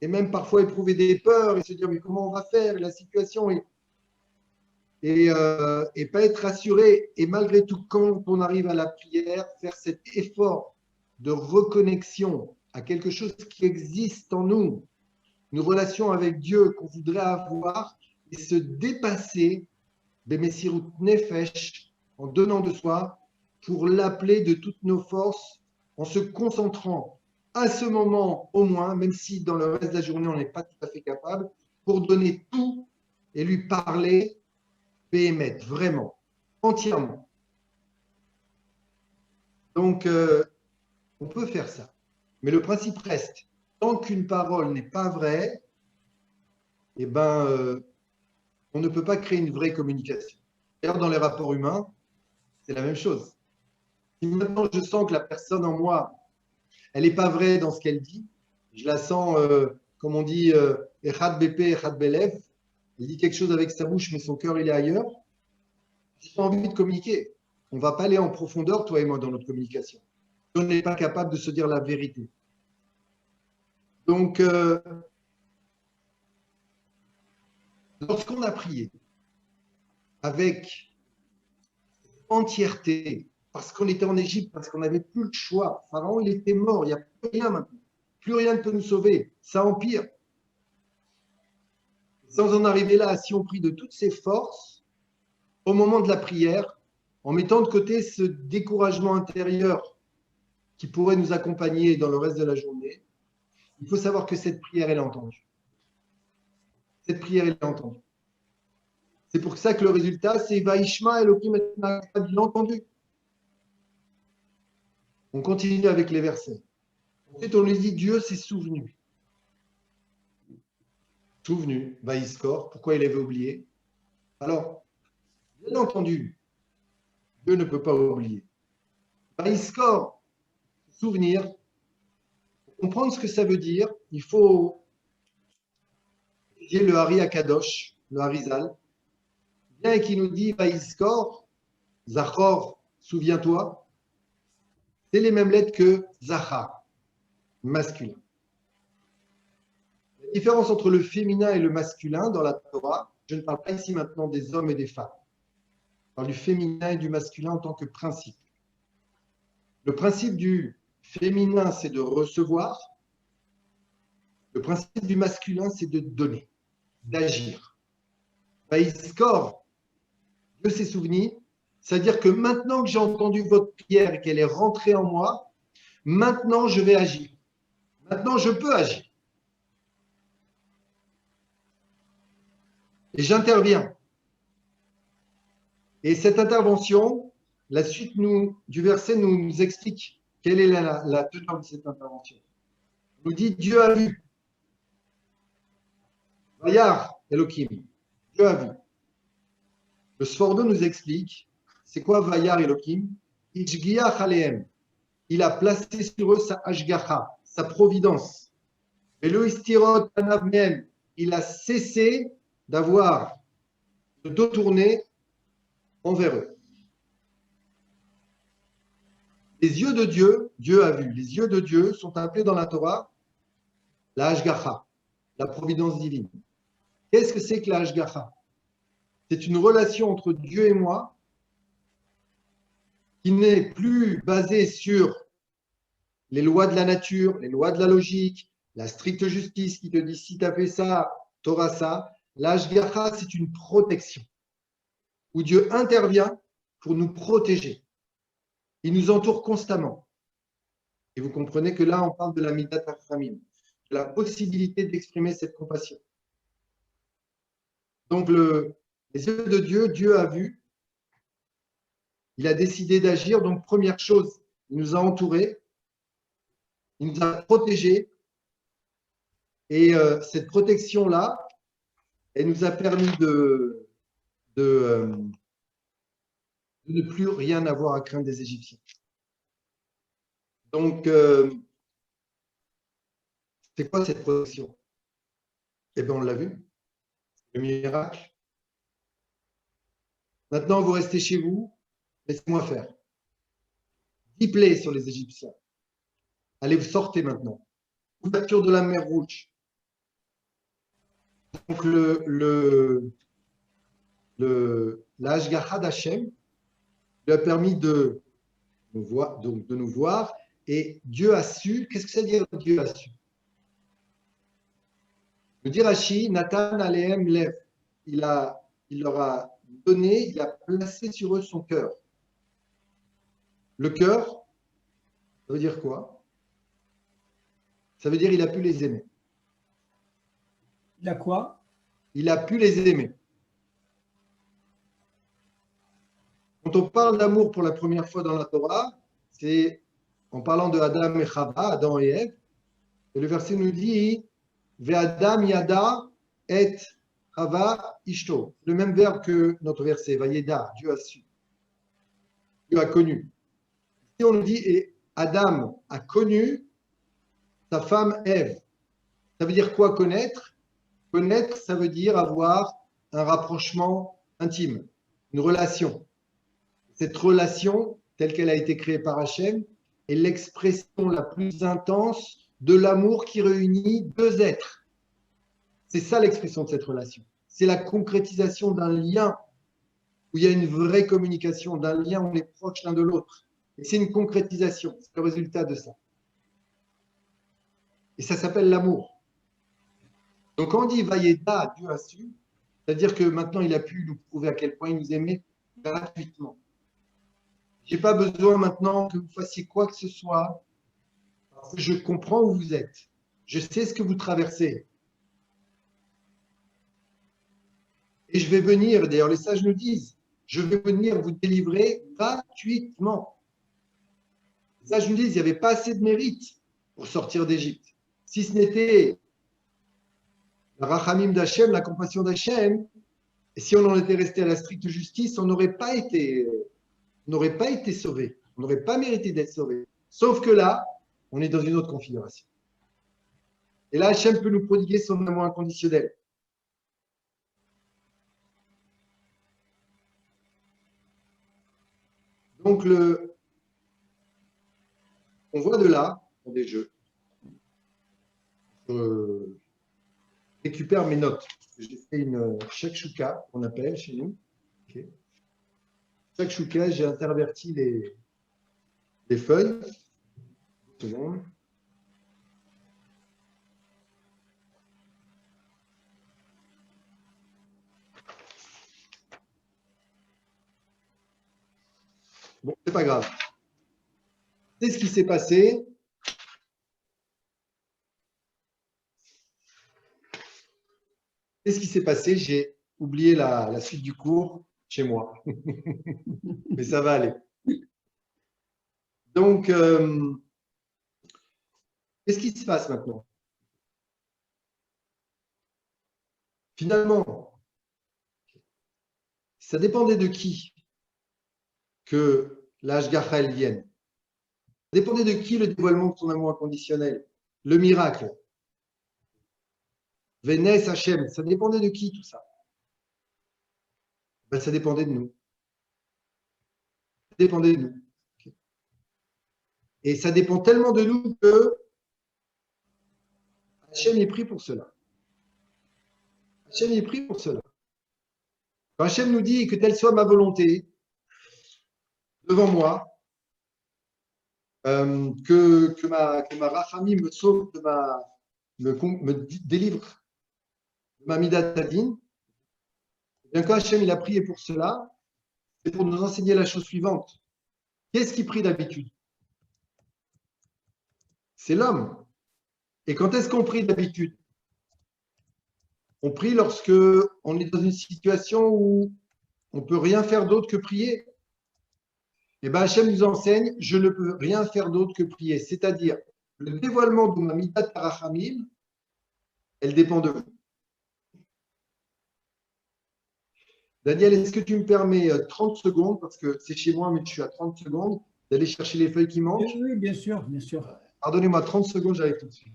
Et même parfois éprouver des peurs et se dire, mais comment on va faire? La situation et pas être rassuré. Et malgré tout, quand on arrive à la prière, faire cet effort de reconnexion à quelque chose qui existe en nous, une relation avec Dieu qu'on voudrait avoir et se dépasser, Bemessirut Nefesh, en donnant de soi, pour l'appeler de toutes nos forces, en se concentrant à ce moment au moins, même si dans le reste de la journée on n'est pas tout à fait capable, pour donner tout et lui parler, Béhémet, vraiment, entièrement. Donc, on peut faire ça. Mais le principe reste, tant qu'une parole n'est pas vraie, eh ben, on ne peut pas créer une vraie communication. D'ailleurs, dans les rapports humains, c'est la même chose. Si maintenant je sens que la personne en moi, elle n'est pas vraie dans ce qu'elle dit, je la sens, comme on dit, Echad Bepe, Echad Belev, elle dit quelque chose avec sa bouche, mais son cœur, il est ailleurs, j'ai pas envie de communiquer. On ne va pas aller en profondeur, toi et moi, dans notre communication. On n'est pas capable de se dire la vérité. Donc, lorsqu'on a prié avec entièreté, parce qu'on était en Égypte, parce qu'on n'avait plus le choix, Pharaon, il était mort, il n'y a plus rien maintenant. Plus rien ne peut nous sauver. Ça empire. Sans en arriver là, si on prie de toutes ses forces, au moment de la prière, en mettant de côté ce découragement intérieur qui pourrait nous accompagner dans le reste de la journée, il faut savoir que cette prière, elle est entendue. Cette prière, elle est entendue. C'est pour ça que le résultat, c'est Vaishma Elohim et bien entendu. On continue avec les versets. Ensuite, on lui dit Dieu s'est souvenu. Souvenu, Vaïskor, pourquoi il avait oublié? Alors, bien entendu, Dieu ne peut pas oublier. Vaïskor, souvenir, pour comprendre ce que ça veut dire, il faut étudier le Hari Akadosh, le Harizal, bien qui nous dit Vaïskor, Zachor, souviens-toi, c'est les mêmes lettres que Zachar, masculin. La différence entre le féminin et le masculin dans la Torah, je ne parle pas ici maintenant des hommes et des femmes. Je parle du féminin et du masculin en tant que principe. Le principe du féminin, c'est de recevoir. Le principe du masculin, c'est de donner, d'agir. Vaïskor, Dieu s'est souvenu, c'est-à-dire que maintenant que j'ai entendu votre prière et qu'elle est rentrée en moi, maintenant je vais agir. Maintenant je peux agir. Et j'interviens. Et cette intervention, la suite du verset nous explique quelle est la teneur de cette intervention. Il nous dit Dieu a vu. Vayar Elohim. Dieu a vu. Le Sfordo nous explique c'est quoi Vayar Elohim? Ijgiach alehem. Il a placé sur eux sa ashgacha, sa providence. Et le istirot panav mehem, il a cessé d'avoir le dos tourné envers eux. Les yeux de Dieu, Dieu a vu, les yeux de Dieu sont appelés dans la Torah la Hashgacha, la providence divine. Qu'est-ce que c'est que la Hashgacha? C'est une relation entre Dieu et moi qui n'est plus basée sur les lois de la nature, les lois de la logique, la stricte justice qui te dit si tu as fait ça, tu auras ça. La Hashgacha, c'est une protection où Dieu intervient pour nous protéger. Il nous entoure constamment. Et vous comprenez que là, on parle de la Midat HaChamim, de la possibilité d'exprimer cette compassion. Donc, les yeux de Dieu, Dieu a vu, il a décidé d'agir. Donc, première chose, il nous a entourés, il nous a protégés. Et cette protection-là, elle nous a permis de ne plus rien avoir à craindre des Égyptiens. Donc, c'est quoi cette protection? Eh bien, on l'a vu, le miracle. Maintenant, vous restez chez vous, laissez-moi faire. 10 plaies sur les Égyptiens. Allez, vous sortez maintenant. Ouverture de la mer Rouge. Donc, la Hashgacha d'Hachem lui a permis de nous voir, et Dieu a su. Qu'est-ce que ça veut dire Dieu a su? Le dit Rashi, Natan Alehem Lev, il leur a donné, il a placé sur eux son cœur. Le cœur, ça veut dire quoi? Ça veut dire qu'il a pu les aimer. Il a quoi? Il a pu les aimer. Quand on parle d'amour pour la première fois dans la Torah, c'est en parlant de Adam et Chava, Adam et Ève. Et le verset nous dit Ve'adam yada et Chava ishto. Le même verbe que notre verset, Vayeda, Dieu a su. Dieu a connu. Si on nous dit et Adam a connu sa femme Ève, ça veut dire quoi connaître? Connaître, ça veut dire avoir un rapprochement intime, une relation. Cette relation, telle qu'elle a été créée par Hachem, est l'expression la plus intense de l'amour qui réunit deux êtres. C'est ça l'expression de cette relation. C'est la concrétisation d'un lien où il y a une vraie communication, d'un lien où on est proche l'un de l'autre. Et c'est une concrétisation, c'est le résultat de ça. Et ça s'appelle l'amour. Donc quand on dit Vayeda, Dieu a su, c'est-à-dire que maintenant il a pu nous prouver à quel point il nous aimait gratuitement. Je n'ai pas besoin maintenant que vous fassiez quoi que ce soit, parce que je comprends où vous êtes. Je sais ce que vous traversez. Et je vais venir, d'ailleurs les sages nous disent, je vais venir vous délivrer gratuitement. Les sages nous disent, il n'y avait pas assez de mérite pour sortir d'Égypte. Si ce n'était la rachamim d'Hachem, la compassion d'Hachem, et si on en était resté à la stricte justice, on n'aurait pas été sauvé. On n'aurait pas mérité d'être sauvé. Sauf que là, on est dans une autre configuration. Et là, Hachem peut nous prodiguer son amour inconditionnel. Donc, on voit de là, dans des jeux, je récupère mes notes. J'ai fait une shakshuka, qu'on appelle chez nous. Okay. Shakshuka, j'ai interverti les feuilles. Une seconde. Bon, c'est pas grave. C'est ce qui s'est passé. C'est ce qui s'est passé. J'ai oublié la suite du cours chez moi. Mais ça va aller. Donc, qu'est-ce qui se passe maintenant? Finalement, ça dépendait de qui que l'Hashgacha vienne. Ça dépendait de qui le dévoilement de son amour inconditionnel. le miracle. Vénès, Hachem, ça dépendait de qui tout ça? Ben, ça dépendait de nous. Ça dépendait de nous. Et ça dépend tellement de nous que Hachem est pris pour cela. Hachem est pris pour cela. Quand Hachem nous dit que telle soit ma volonté devant moi, que ma rachamim me sauve, me délivre de ma midat hadin, bien quand Hachem il a prié pour cela, c'est pour nous enseigner la chose suivante. Qu'est-ce qui prie d'habitude? C'est l'homme. Et quand est-ce qu'on prie d'habitude? On prie lorsque on est dans une situation où on ne peut rien faire d'autre que prier. Et bien Hachem nous enseigne, je ne peux rien faire d'autre que prier. C'est-à-dire, le dévoilement de ma midat tarachamim, elle dépend de vous. Daniel, est-ce que tu me permets 30 secondes, parce que c'est chez moi, mais je suis à 30 secondes, d'aller chercher les feuilles qui manquent? Oui, bien sûr, bien sûr. Pardonnez-moi 30 secondes, j'arrive tout de suite.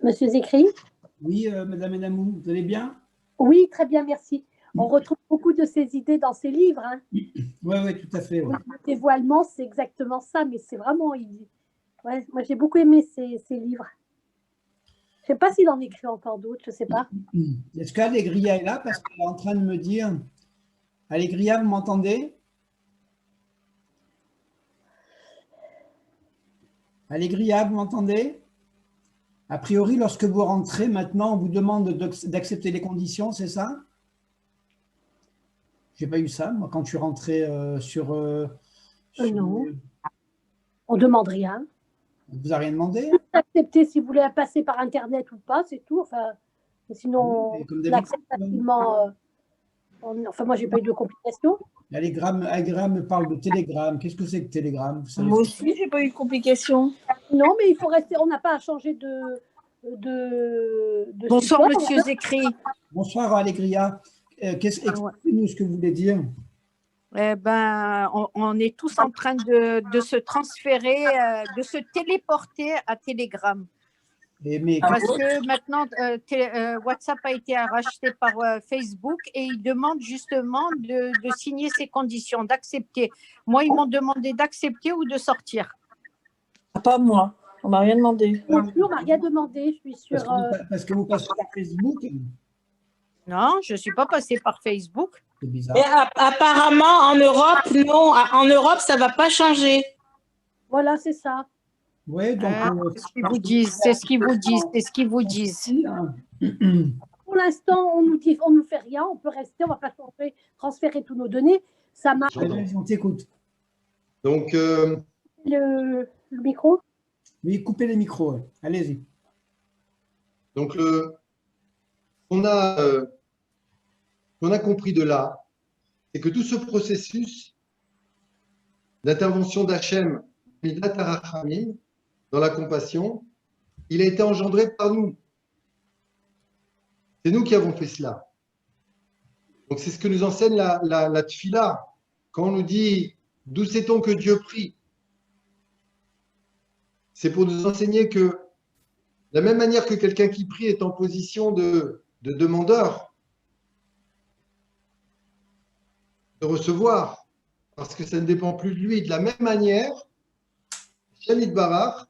Monsieur Zécry? Oui, Madame Enamou, vous allez bien? Oui, très bien, merci. On retrouve beaucoup de ces idées dans ces livres. Hein. Oui, oui, tout à fait. Ouais. Le dévoilement, c'est exactement ça, mais c'est vraiment… Ouais, moi, j'ai beaucoup aimé ces livres. Je ne sais pas s'il en écrit encore d'autres, je ne sais pas. Est-ce qu'Allegria est là? Parce qu'elle est en train de me dire… Allegria, vous m'entendez? Allegria, vous m'entendez? A priori, lorsque vous rentrez, maintenant, on vous demande d'accepter les conditions, c'est ça? Je n'ai pas eu ça, moi, quand je suis rentré sur… Non, on ne demande rien. On vous a rien demandé? Accepter si vous voulez passer par Internet ou pas, c'est tout. Enfin, sinon, on l'accepte facilement. Enfin, moi, je n'ai pas eu de complications. Allegram me parle de Telegram. Qu'est-ce que c'est que Telegram? Moi aussi, je n'ai pas eu de complications. Non, mais il faut rester. On n'a pas à changer de Bonsoir, support, monsieur Zécry. Bonsoir, Allegria. Expliquez-nous ce que vous voulez dire. On est tous en train de se transférer, de se téléporter à Telegram. Parce que maintenant, WhatsApp a été racheté par Facebook et ils demandent justement de signer ces conditions, d'accepter. Moi, ils m'ont demandé d'accepter ou de sortir. Pas moi, on m'a rien demandé. Non plus, on m'a rien demandé, je suis sûre. Parce que vous passez par Facebook? Non, je ne suis pas passée par Facebook. C'est bizarre. Et apparemment, en Europe, non. En Europe, ça ne va pas changer. Voilà, c'est ça. Oui, donc… c'est ce qu'ils vous disent, c'est ce qu'ils vous disent, c'est ce qu'ils vous disent. Pour l'instant, on nous fait rien, on peut rester, on ne va pas transférer tous nos données. Ça marche. On t'écoute. Donc… Le micro? Oui, coupez les micros. Ouais. Allez-y. Donc, on a compris de là, c'est que tout ce processus d'intervention d'Hachem, Midat HaRachamim, dans la compassion, il a été engendré par nous. C'est nous qui avons fait cela. Donc, c'est ce que nous enseigne la tfila. Quand on nous dit « D'où sait-on que Dieu prie ?» C'est pour nous enseigner que, de la même manière que quelqu'un qui prie est en position de demandeur, de recevoir, parce que ça ne dépend plus de lui. De la même manière, Shamid Barar,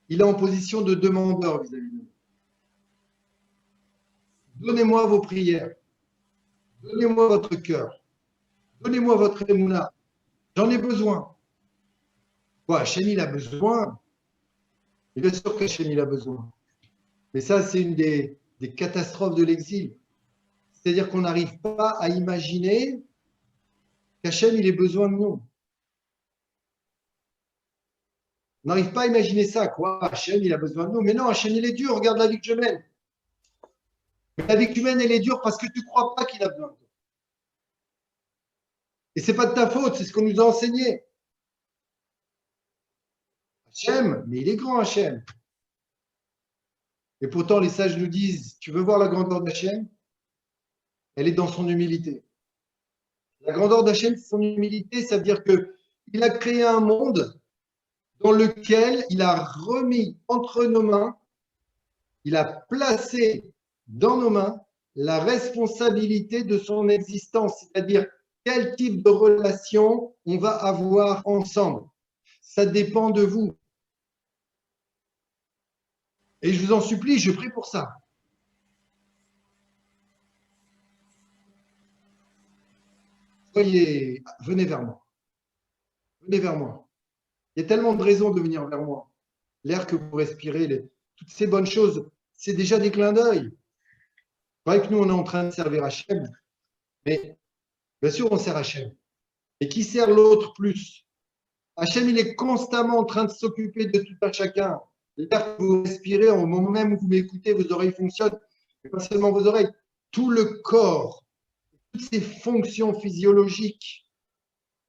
il est en position de demandeur vis-à-vis de nous. Donnez-moi vos prières, donnez-moi votre cœur, donnez-moi votre émouna. J'en ai besoin. Quoi, Hachem, il a besoin? Et bien sûr qu'Hachem, il a besoin. Mais ça, c'est une des catastrophes de l'exil. C'est-à-dire qu'on n'arrive pas à imaginer qu'Hachem, il ait besoin de nous. On n'arrive pas à imaginer ça, quoi. Hachem, il a besoin de nous. Mais non, Hachem, il est dur. Regarde la vie que je mène. Mais la vie que tu mènes, elle est dure parce que tu ne crois pas qu'il a besoin de toi. Et ce n'est pas de ta faute, c'est ce qu'on nous a enseigné. Hachem, mais il est grand Hachem. Et pourtant, les sages nous disent, tu veux voir la grandeur d'Hachem? Elle est dans son humilité. La grandeur d'Hachem, c'est son humilité, ça veut dire qu'il a créé un monde dans lequel il a remis entre nos mains, il a placé dans nos mains la responsabilité de son existence, c'est-à-dire quel type de relation on va avoir ensemble. Ça dépend de vous. Et je vous en supplie, je prie pour ça. Venez vers moi. Venez vers moi. Il y a tellement de raisons de venir vers moi. L'air que vous respirez, toutes ces bonnes choses, c'est déjà des clins d'œil. C'est vrai que nous, on est en train de servir Hachem, mais bien sûr, on sert Hachem. Et qui sert l'autre plus? Hachem, il est constamment en train de s'occuper de tout un chacun. L'air que vous respirez, au moment même où vous m'écoutez, vos oreilles fonctionnent, mais pas seulement vos oreilles, tout le corps, toutes ces fonctions physiologiques,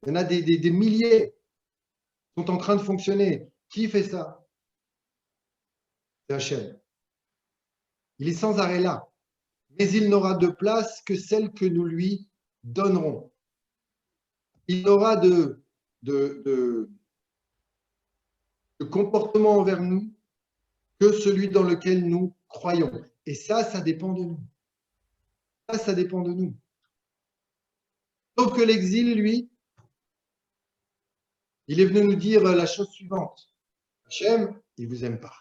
il y en a des milliers sont en train de fonctionner. Qui fait ça? C'est Hachem. Il est sans arrêt là, mais il n'aura de place que celle que nous lui donnerons. Il n'aura de comportement envers nous que celui dans lequel nous croyons. Et ça dépend de nous. Ça dépend de nous. Sauf que l'exil, lui, il est venu nous dire la chose suivante. Hachem, il ne vous aime pas.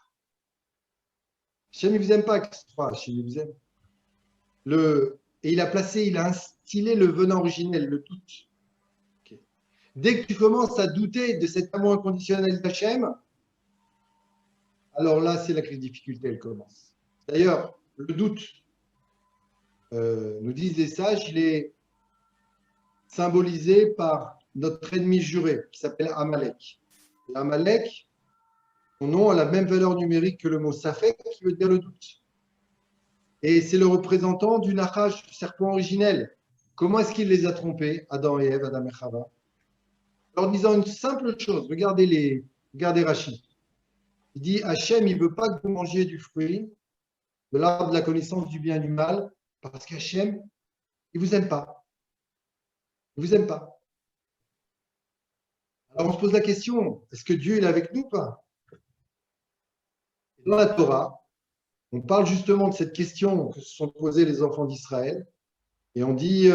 Hachem, il ne vous aime pas, Hachem, il vous aime. Et il a instillé le venin originel, le doute. Okay. Dès que tu commences à douter de cet amour inconditionnel d'Hachem, alors là, c'est là que les difficultés elles commencent. D'ailleurs, le doute, nous disent les sages, il est symbolisé par notre ennemi juré, qui s'appelle Amalek. Et Amalek, son nom a la même valeur numérique que le mot Safek, qui veut dire le doute. Et c'est le représentant du Nachash, du serpent originel. Comment est-ce qu'il les a trompés, Adam et Ève, Adam et Chava? En leur disant une simple chose, regardez Rachid. Il dit, Hachem, il ne veut pas que vous mangiez du fruit de l'arbre de la connaissance du bien et du mal, parce qu'Hachem, il ne vous aime pas. Il ne vous aime pas. Alors on se pose la question, est-ce que Dieu est avec nous ou pas? Dans la Torah, on parle justement de cette question que se sont posées les enfants d'Israël, et on dit,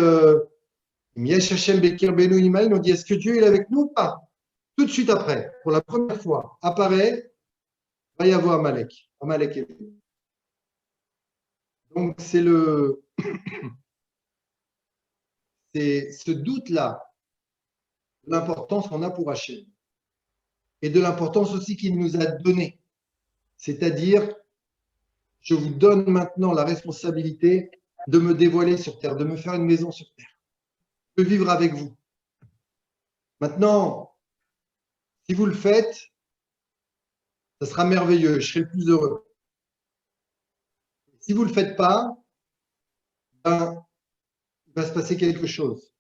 Miesh Hashem Bekir Benu Imaïn, on dit, est-ce que Dieu est avec nous ou pas? Tout de suite après, pour la première fois, apparaît, va y avoir Amalek. Amalek est venu. Donc c'est ce doute-là, de l'importance qu'on a pour Hachem, et de l'importance aussi qu'il nous a donnée. C'est-à-dire, je vous donne maintenant la responsabilité de me dévoiler sur terre, de me faire une maison sur terre, de vivre avec vous. Maintenant, si vous le faites, ça sera merveilleux, je serai le plus heureux. Si vous ne le faites pas, ben, il va se passer quelque chose.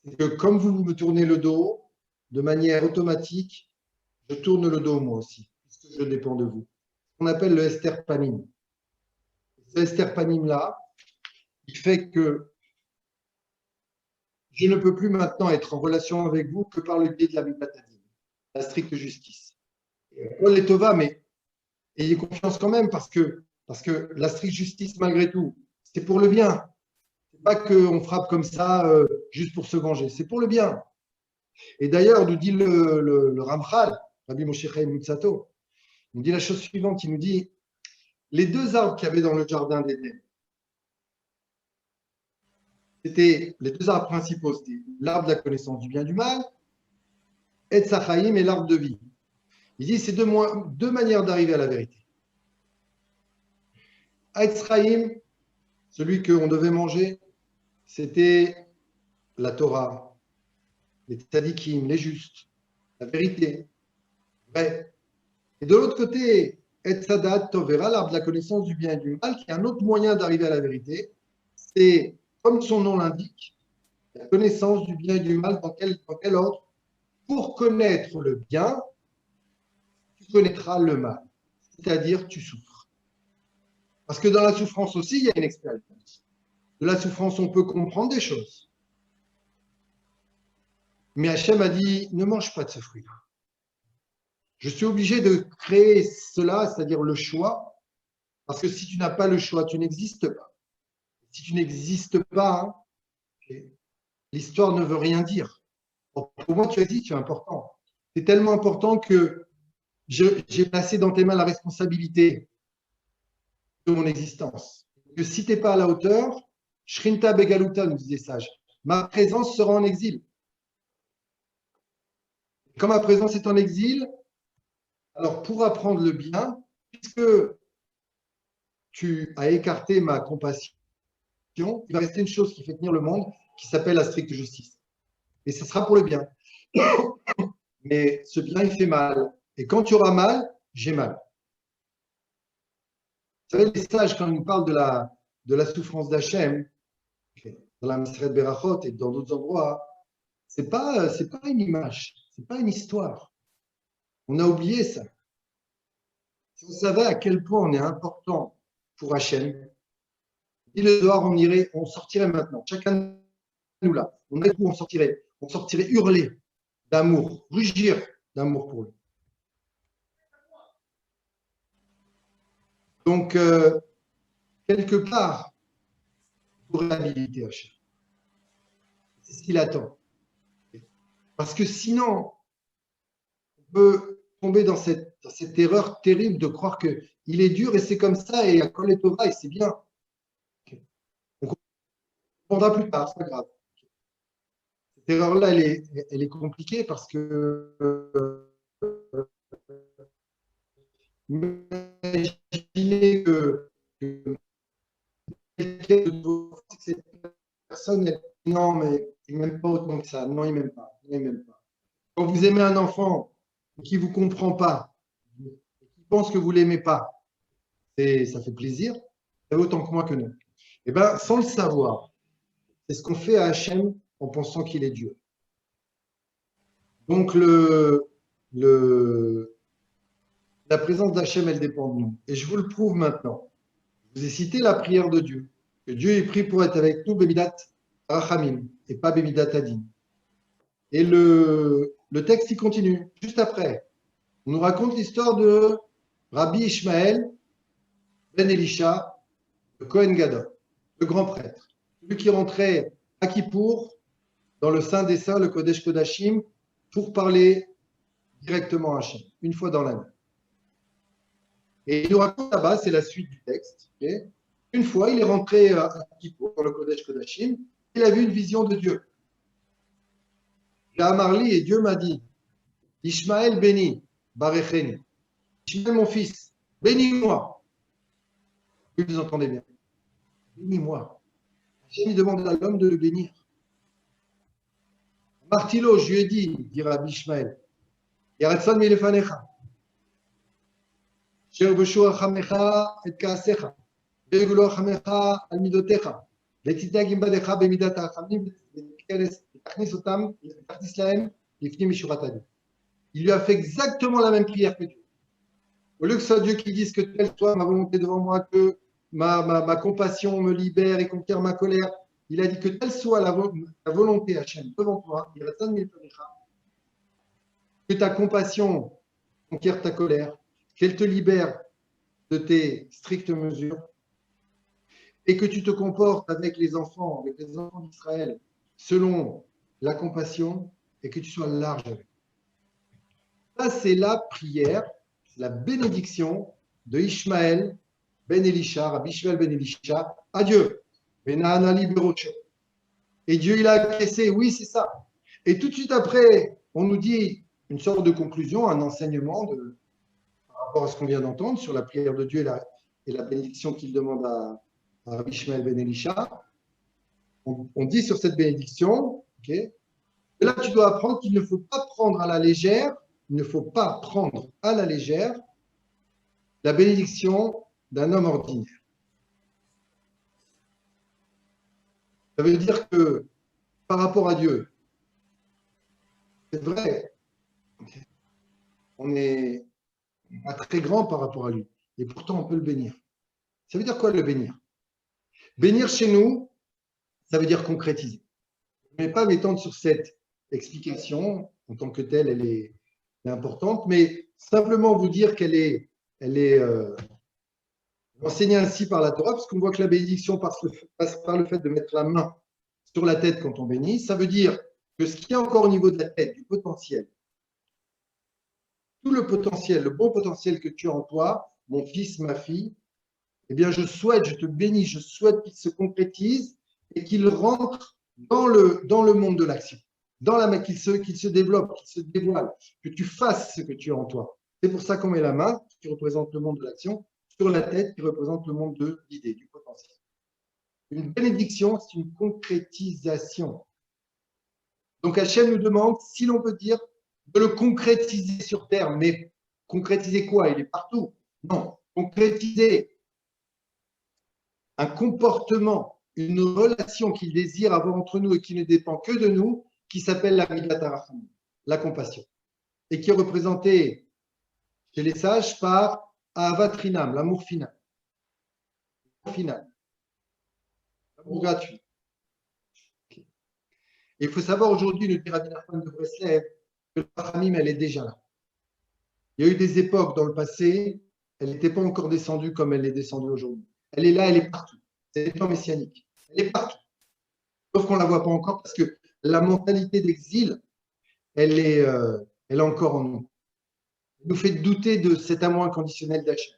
C'est que comme vous me tournez le dos, de manière automatique, je tourne le dos moi aussi, puisque je dépends de vous. On appelle le Esther Panim. Ce Esther Panim-là, il fait que je ne peux plus maintenant être en relation avec vous que par le biais de la Midatadin, la stricte justice. Paul est Tova, mais ayez confiance quand même, parce que la stricte justice, malgré tout, c'est pour le bien. Ce n'est pas qu'on frappe comme ça juste pour se venger, c'est pour le bien. Et d'ailleurs, nous dit le Ramchal, Rabbi Moshe Chaim Luzzatto, il nous dit la chose suivante, il nous dit, les deux arbres qu'il y avait dans le jardin d'Éden, c'était les deux arbres principaux, c'était l'arbre de la connaissance du bien et du mal, Etz Chaim et l'arbre de vie. Il dit, c'est deux manières d'arriver à la vérité. Etz Chaim, celui qu'on devait manger, c'était la Torah, les tzadikim, les justes, la vérité, vrai. Et de l'autre côté, Etz Hadat Tovera, l'arbre de la connaissance du bien et du mal, qui est un autre moyen d'arriver à la vérité, c'est, comme son nom l'indique, la connaissance du bien et du mal dans quel ordre? Pour connaître le bien, tu connaîtras le mal, c'est-à-dire tu souffres. Parce que dans la souffrance aussi, il y a une expérience. De la souffrance, on peut comprendre des choses. Mais Hachem a dit, ne mange pas de ce fruit-là. Je suis obligé de créer cela, c'est-à-dire le choix, parce que si tu n'as pas le choix, tu n'existes pas. Si tu n'existes pas, l'histoire ne veut rien dire. Pour moi, tu as dit, tu es important. C'est tellement important que j'ai placé dans tes mains la responsabilité de mon existence. Que si tu n'es pas à la hauteur, Shrinta Begaluta, nous disait sage, ma présence sera en exil. Quand ma présence est en exil, alors pour apprendre le bien, puisque tu as écarté ma compassion, il va rester une chose qui fait tenir le monde, qui s'appelle la stricte justice. Et ce sera pour le bien. Mais ce bien, il fait mal. Et quand tu auras mal, j'ai mal. Vous savez, les sages, quand ils nous parlent de la souffrance d'Hachem, dans la Maseret Berachot et dans d'autres endroits, c'est pas une image, c'est pas une histoire. On a oublié ça. Si on savait à quel point on est important pour Hachem, il le doit, on sortirait maintenant. Chacun de nous là, on sortirait hurler d'amour, rugir d'amour pour lui. Donc, quelque part, pour réhabiliter Hachem. C'est ce qu'il attend. Parce que sinon, on peut tomber dans cette erreur terrible de croire qu'il est dur et c'est comme ça et à Kol et Tova et c'est bien. On comprendra plus tard, c'est pas grave. Cette erreur-là, elle est compliquée parce que imaginez que cette personne, non, mais il ne m'aime pas autant que ça. Non, il ne m'aime pas. Quand vous aimez un enfant qui ne vous comprend pas, qui pense que vous ne l'aimez pas, ça fait plaisir, autant que moi que non. Eh bien, sans le savoir, c'est ce qu'on fait à Hachem en pensant qu'il est Dieu. Donc, la présence d'Hachem, elle dépend de nous. Et je vous le prouve maintenant. Je vous ai cité la prière de Dieu. Que Dieu est pris pour être avec nous, Bemidat Rachamim, et pas Bemidat Adin. Et le texte, il continue. Juste après, on nous raconte l'histoire de Rabbi Ishmael ben Elisha, le Kohen Gadol, le grand prêtre. Celui qui rentrait à Kippour, dans le Saint des Saints, le Kodesh Kodashim, pour parler directement à Hachem, une fois dans l'année. Et il nous raconte là-bas, c'est la suite du texte. Okay. Une fois, il est rentré à Kippour, dans le Kodesh Kodashim, il a vu une vision de Dieu. J'ai Amarli et Dieu m'a dit, Ishmael béni, Barecheni. Ishmael mon fils, bénis-moi. Vous entendez bien. Bénis-moi. Hachem demande à l'homme de le bénir. Martilo, je lui ai dit, dit Rabbi Ishmael, Yaratsan milefanecha. Sher beshu achamecha et kaasecha. Vegulo achamecha al midotecha. Vetitag imbadecha bemidat achamim vetachnis otam vetachnis lahem lifnim mishuratadi. Il lui a fait exactement la même prière que Dieu. Au lieu que ce soit Dieu qui dise que telle soit ma volonté devant moi, que ma compassion me libère et conquiert ma colère, il a dit que telle soit la volonté Hachem devant toi, que ta compassion conquiert ta colère, qu'elle te libère de tes strictes mesures et que tu te comportes avec les enfants d'Israël selon la compassion et que tu sois large avec. Ça, c'est la prière, la bénédiction de Ishmael ben Elisha, Rabbi Ishmael ben Elisha, à Dieu. Et Dieu, il a acquiescé, oui, c'est ça. Et tout de suite après, on nous dit une sorte de conclusion, un enseignement par rapport à ce qu'on vient d'entendre sur la prière de Dieu et la bénédiction qu'il demande à Rabbi Ishmael ben Elisha. On dit sur cette bénédiction, okay, et là, tu dois apprendre qu'il ne faut pas prendre à la légère, la bénédiction d'un homme ordinaire. Ça veut dire que par rapport à Dieu, c'est vrai, on est pas très grand par rapport à lui. Et pourtant, on peut le bénir. Ça veut dire quoi le bénir? Bénir chez nous, ça veut dire concrétiser. Je ne vais pas m'étendre sur cette explication, en tant que telle, elle est importante, mais simplement vous dire qu'elle est enseignée ainsi par la Torah, parce qu'on voit que la bénédiction passe par le fait de mettre la main sur la tête quand on bénit. Ça veut dire que ce qui est encore au niveau de la tête, du potentiel, tout le potentiel, le bon potentiel que tu as en toi, mon fils, ma fille, eh bien, je te bénis, je souhaite qu'il se concrétise et qu'il rentre dans le monde de l'action, qu'il se développe, qu'il se dévoile, que tu fasses ce que tu as en toi. C'est pour ça qu'on met la main, qui représente le monde de l'action, sur la tête, qui représente le monde de l'idée, du potentiel. Une bénédiction, c'est une concrétisation. Donc Hachem nous demande, si l'on peut dire, de le concrétiser sur terre. Mais concrétiser quoi? Il est partout. Non, concrétiser un comportement, une relation qu'il désire avoir entre nous et qui ne dépend que de nous, qui s'appelle la Midat HaRachamim, la compassion, et qui est représentée chez les sages par Ahavat Chinam, l'amour final. L'amour gratuit. Okay. Et il faut savoir aujourd'hui, nous dit Rabbi Nachman de Breslev, que la Rachamim, elle est déjà là. Il y a eu des époques dans le passé, elle n'était pas encore descendue comme elle est descendue aujourd'hui. Elle est là, elle est partout. C'est le temps messianique. Elle est partout. Sauf qu'on ne la voit pas encore parce que la mentalité d'exil, elle est encore en nous. Elle nous fait douter de cet amour inconditionnel d'Hachem.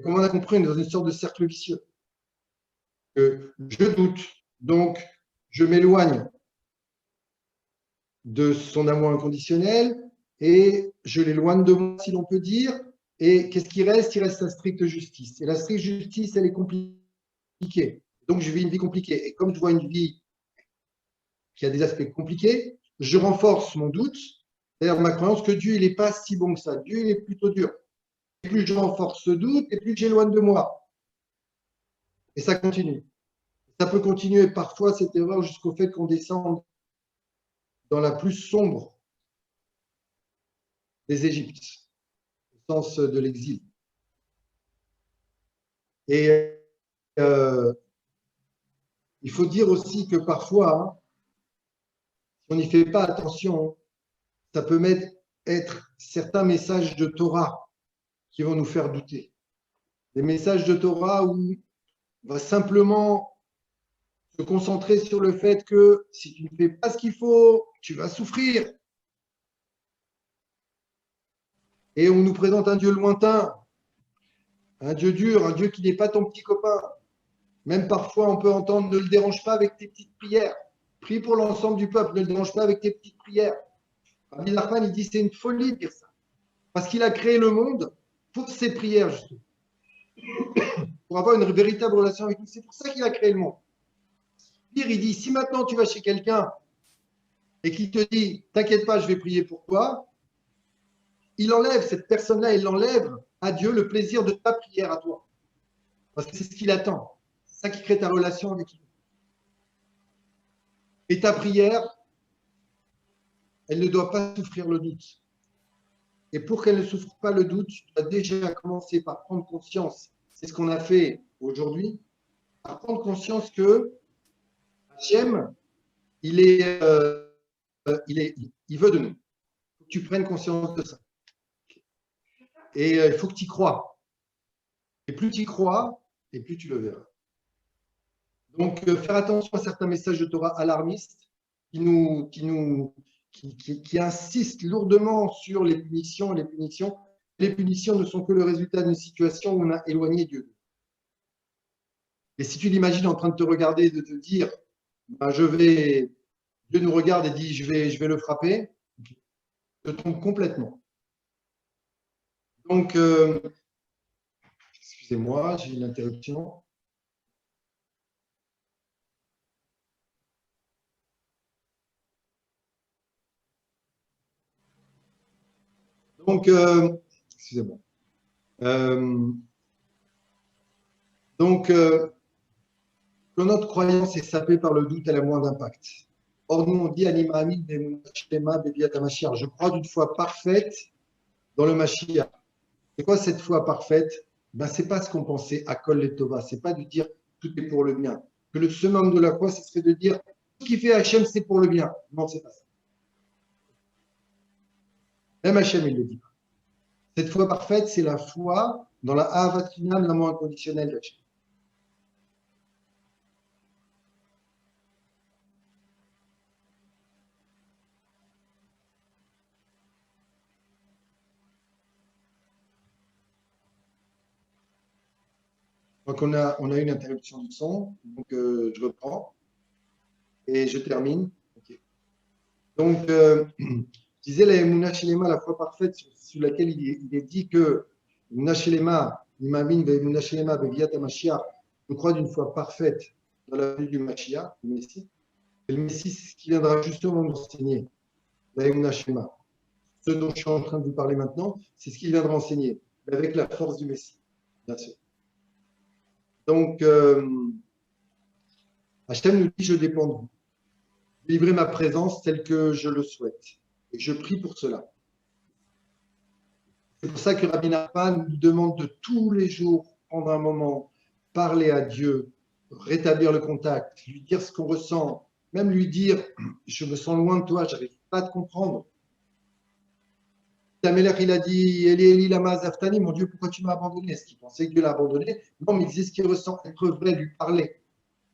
Comme on a compris, on est dans une sorte de cercle vicieux. Je doute, donc je m'éloigne de son amour inconditionnel et je l'éloigne de moi, si l'on peut dire. Et qu'est-ce qui reste? Il reste la stricte justice. Et la stricte justice, elle est compliquée. Donc, je vis une vie compliquée. Et comme je vois une vie qui a des aspects compliqués, je renforce mon doute, c'est-à-dire ma croyance que Dieu, il n'est pas si bon que ça. Dieu, il est plutôt dur. Et plus je renforce ce doute, et plus j'éloigne de moi. Et ça continue. Ça peut continuer parfois, cette erreur, jusqu'au fait qu'on descende dans la plus sombre des Égyptes, au sens de l'exil. Et il faut dire aussi que parfois, si on n'y fait pas attention, ça peut être certains messages de Torah qui vont nous faire douter. Des messages de Torah où on va simplement se concentrer sur le fait que si tu ne fais pas ce qu'il faut, tu vas souffrir. Et on nous présente un Dieu lointain, un Dieu dur, un Dieu qui n'est pas ton petit copain. Même parfois, on peut entendre « ne le dérange pas avec tes petites prières ». Prie pour l'ensemble du peuple, ne le dérange pas avec tes petites prières. Rabbi Nachman, il dit c'est une folie de dire ça. Parce qu'il a créé le monde pour ses prières, justement. Pour avoir une véritable relation avec nous. C'est pour ça qu'il a créé le monde. Pire, il dit, si maintenant tu vas chez quelqu'un et qu'il te dit « t'inquiète pas, je vais prier pour toi », il enlève, cette personne-là, il enlève à Dieu le plaisir de ta prière à toi. Parce que c'est ce qu'il attend. C'est ça qui crée ta relation avec lui. Et ta prière, elle ne doit pas souffrir le doute. Et pour qu'elle ne souffre pas le doute, tu dois déjà commencer par prendre conscience, c'est ce qu'on a fait aujourd'hui, à prendre conscience que Hachem, il veut de nous. Il faut que tu prennes conscience de ça. Et il faut que tu y crois. Et plus tu y crois, et plus tu le verras. Donc, faire attention à certains messages de Torah alarmistes qui insistent lourdement sur les punitions. Les punitions ne sont que le résultat d'une situation où on a éloigné Dieu. Et si tu l'imagines en train de te regarder et de te dire, ben, Dieu nous regarde et dit, je vais le frapper, tu te trompes complètement. Donc, excusez-moi, j'ai une interruption. Donc, excusez-moi. Que notre croyance est sapée par le doute, elle a moins d'impact. Or, nous, on dit Anima Amin, je crois d'une foi parfaite dans le Mashiach. C'est quoi cette foi parfaite? Ben, ce n'est pas ce qu'on pensait à Kol et Tova. Ce n'est pas de dire tout est pour le bien. Que le summum de la foi, ce serait de dire tout ce qui fait Hachem, c'est pour le bien. Non, ce n'est pas ça. Même Hachem, il ne le dit pas. Cette foi parfaite, c'est la foi dans la Ahavat Chinam, l'amour inconditionnel d'Hachem. Donc, on a une interruption du son, donc je reprends et je termine. Okay. Donc, je disais la Emunah Shelema, la foi parfaite, sur laquelle il est dit que Emunah Shelema, Imamin Emunah Shelema, Beviat HaMashiach, je crois d'une foi parfaite dans la venue du Mashiach, du Messie. Et le Messie, c'est ce qui viendra justement nous enseigner, la Emunah Shelema. Ce dont je suis en train de vous parler maintenant, c'est ce qu'il viendra enseigner, avec la force du Messie, bien sûr. Donc, Hachem nous dit, je dépends de vous. Livrez ma présence telle que je le souhaite. Et je prie pour cela. C'est pour ça que Rabbi Nachman nous demande de tous les jours prendre un moment, parler à Dieu, rétablir le contact, lui dire ce qu'on ressent, même lui dire, je me sens loin de toi, je n'arrive pas à te comprendre. Tamelech, il a dit, Eli, Eli, lama zaftani, mon Dieu, pourquoi tu m'as abandonné? Est-ce qu'il pensait que Dieu l'a abandonné? Non, mais il disait ce qu'il ressent, être vrai, lui parler,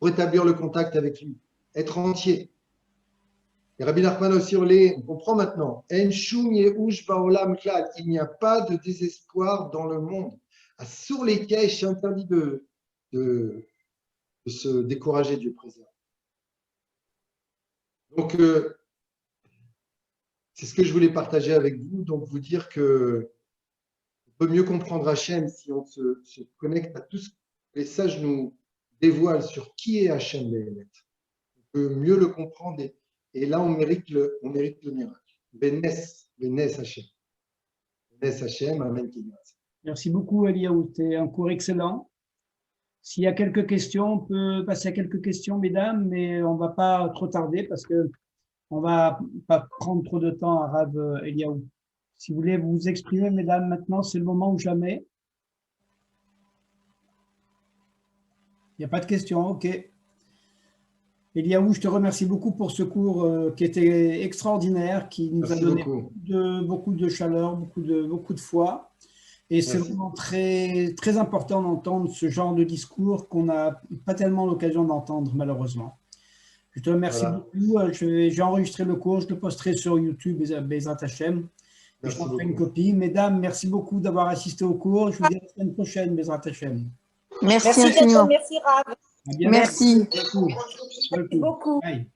rétablir le contact avec lui, être entier. Et Rabbi Nachman aussi, on comprend maintenant, En shum yehush ba'olam klal, il n'y a pas de désespoir dans le monde. Sur lesquels c'est interdit de se décourager, Dieu préserve. Donc, c'est ce que je voulais partager avec vous, donc vous dire que on peut mieux comprendre Hachem si on se connecte à tout ce que les sages nous dévoilent sur qui est Hachem Béhémet. On peut mieux le comprendre et là on mérite le miracle. Bénes Hachem. Bénes Hachem, Amen. Merci beaucoup, Eliaou. C'était un cours excellent. S'il y a quelques questions, on peut passer à quelques questions, mesdames, mais on ne va pas trop tarder parce que on ne va pas prendre trop de temps à Rav Eliaou. Si vous voulez vous exprimer, mesdames, maintenant, c'est le moment ou jamais. Il n'y a pas de questions, ok. Eliaou, je te remercie beaucoup pour ce cours qui était extraordinaire, qui nous a donné beaucoup de chaleur, beaucoup de foi. Et c'est vraiment très, très important d'entendre ce genre de discours qu'on n'a pas tellement l'occasion d'entendre, malheureusement. Je te remercie beaucoup. J'ai enregistré le cours, je le posterai sur YouTube, Bezrat Hachem. Je t'en ferai une copie. Mesdames, merci beaucoup d'avoir assisté au cours. Je vous dis à la semaine prochaine, Bezrat Hachem. Merci infiniment. Merci, Rav. Merci. Merci. Merci beaucoup. Beaucoup. Bye.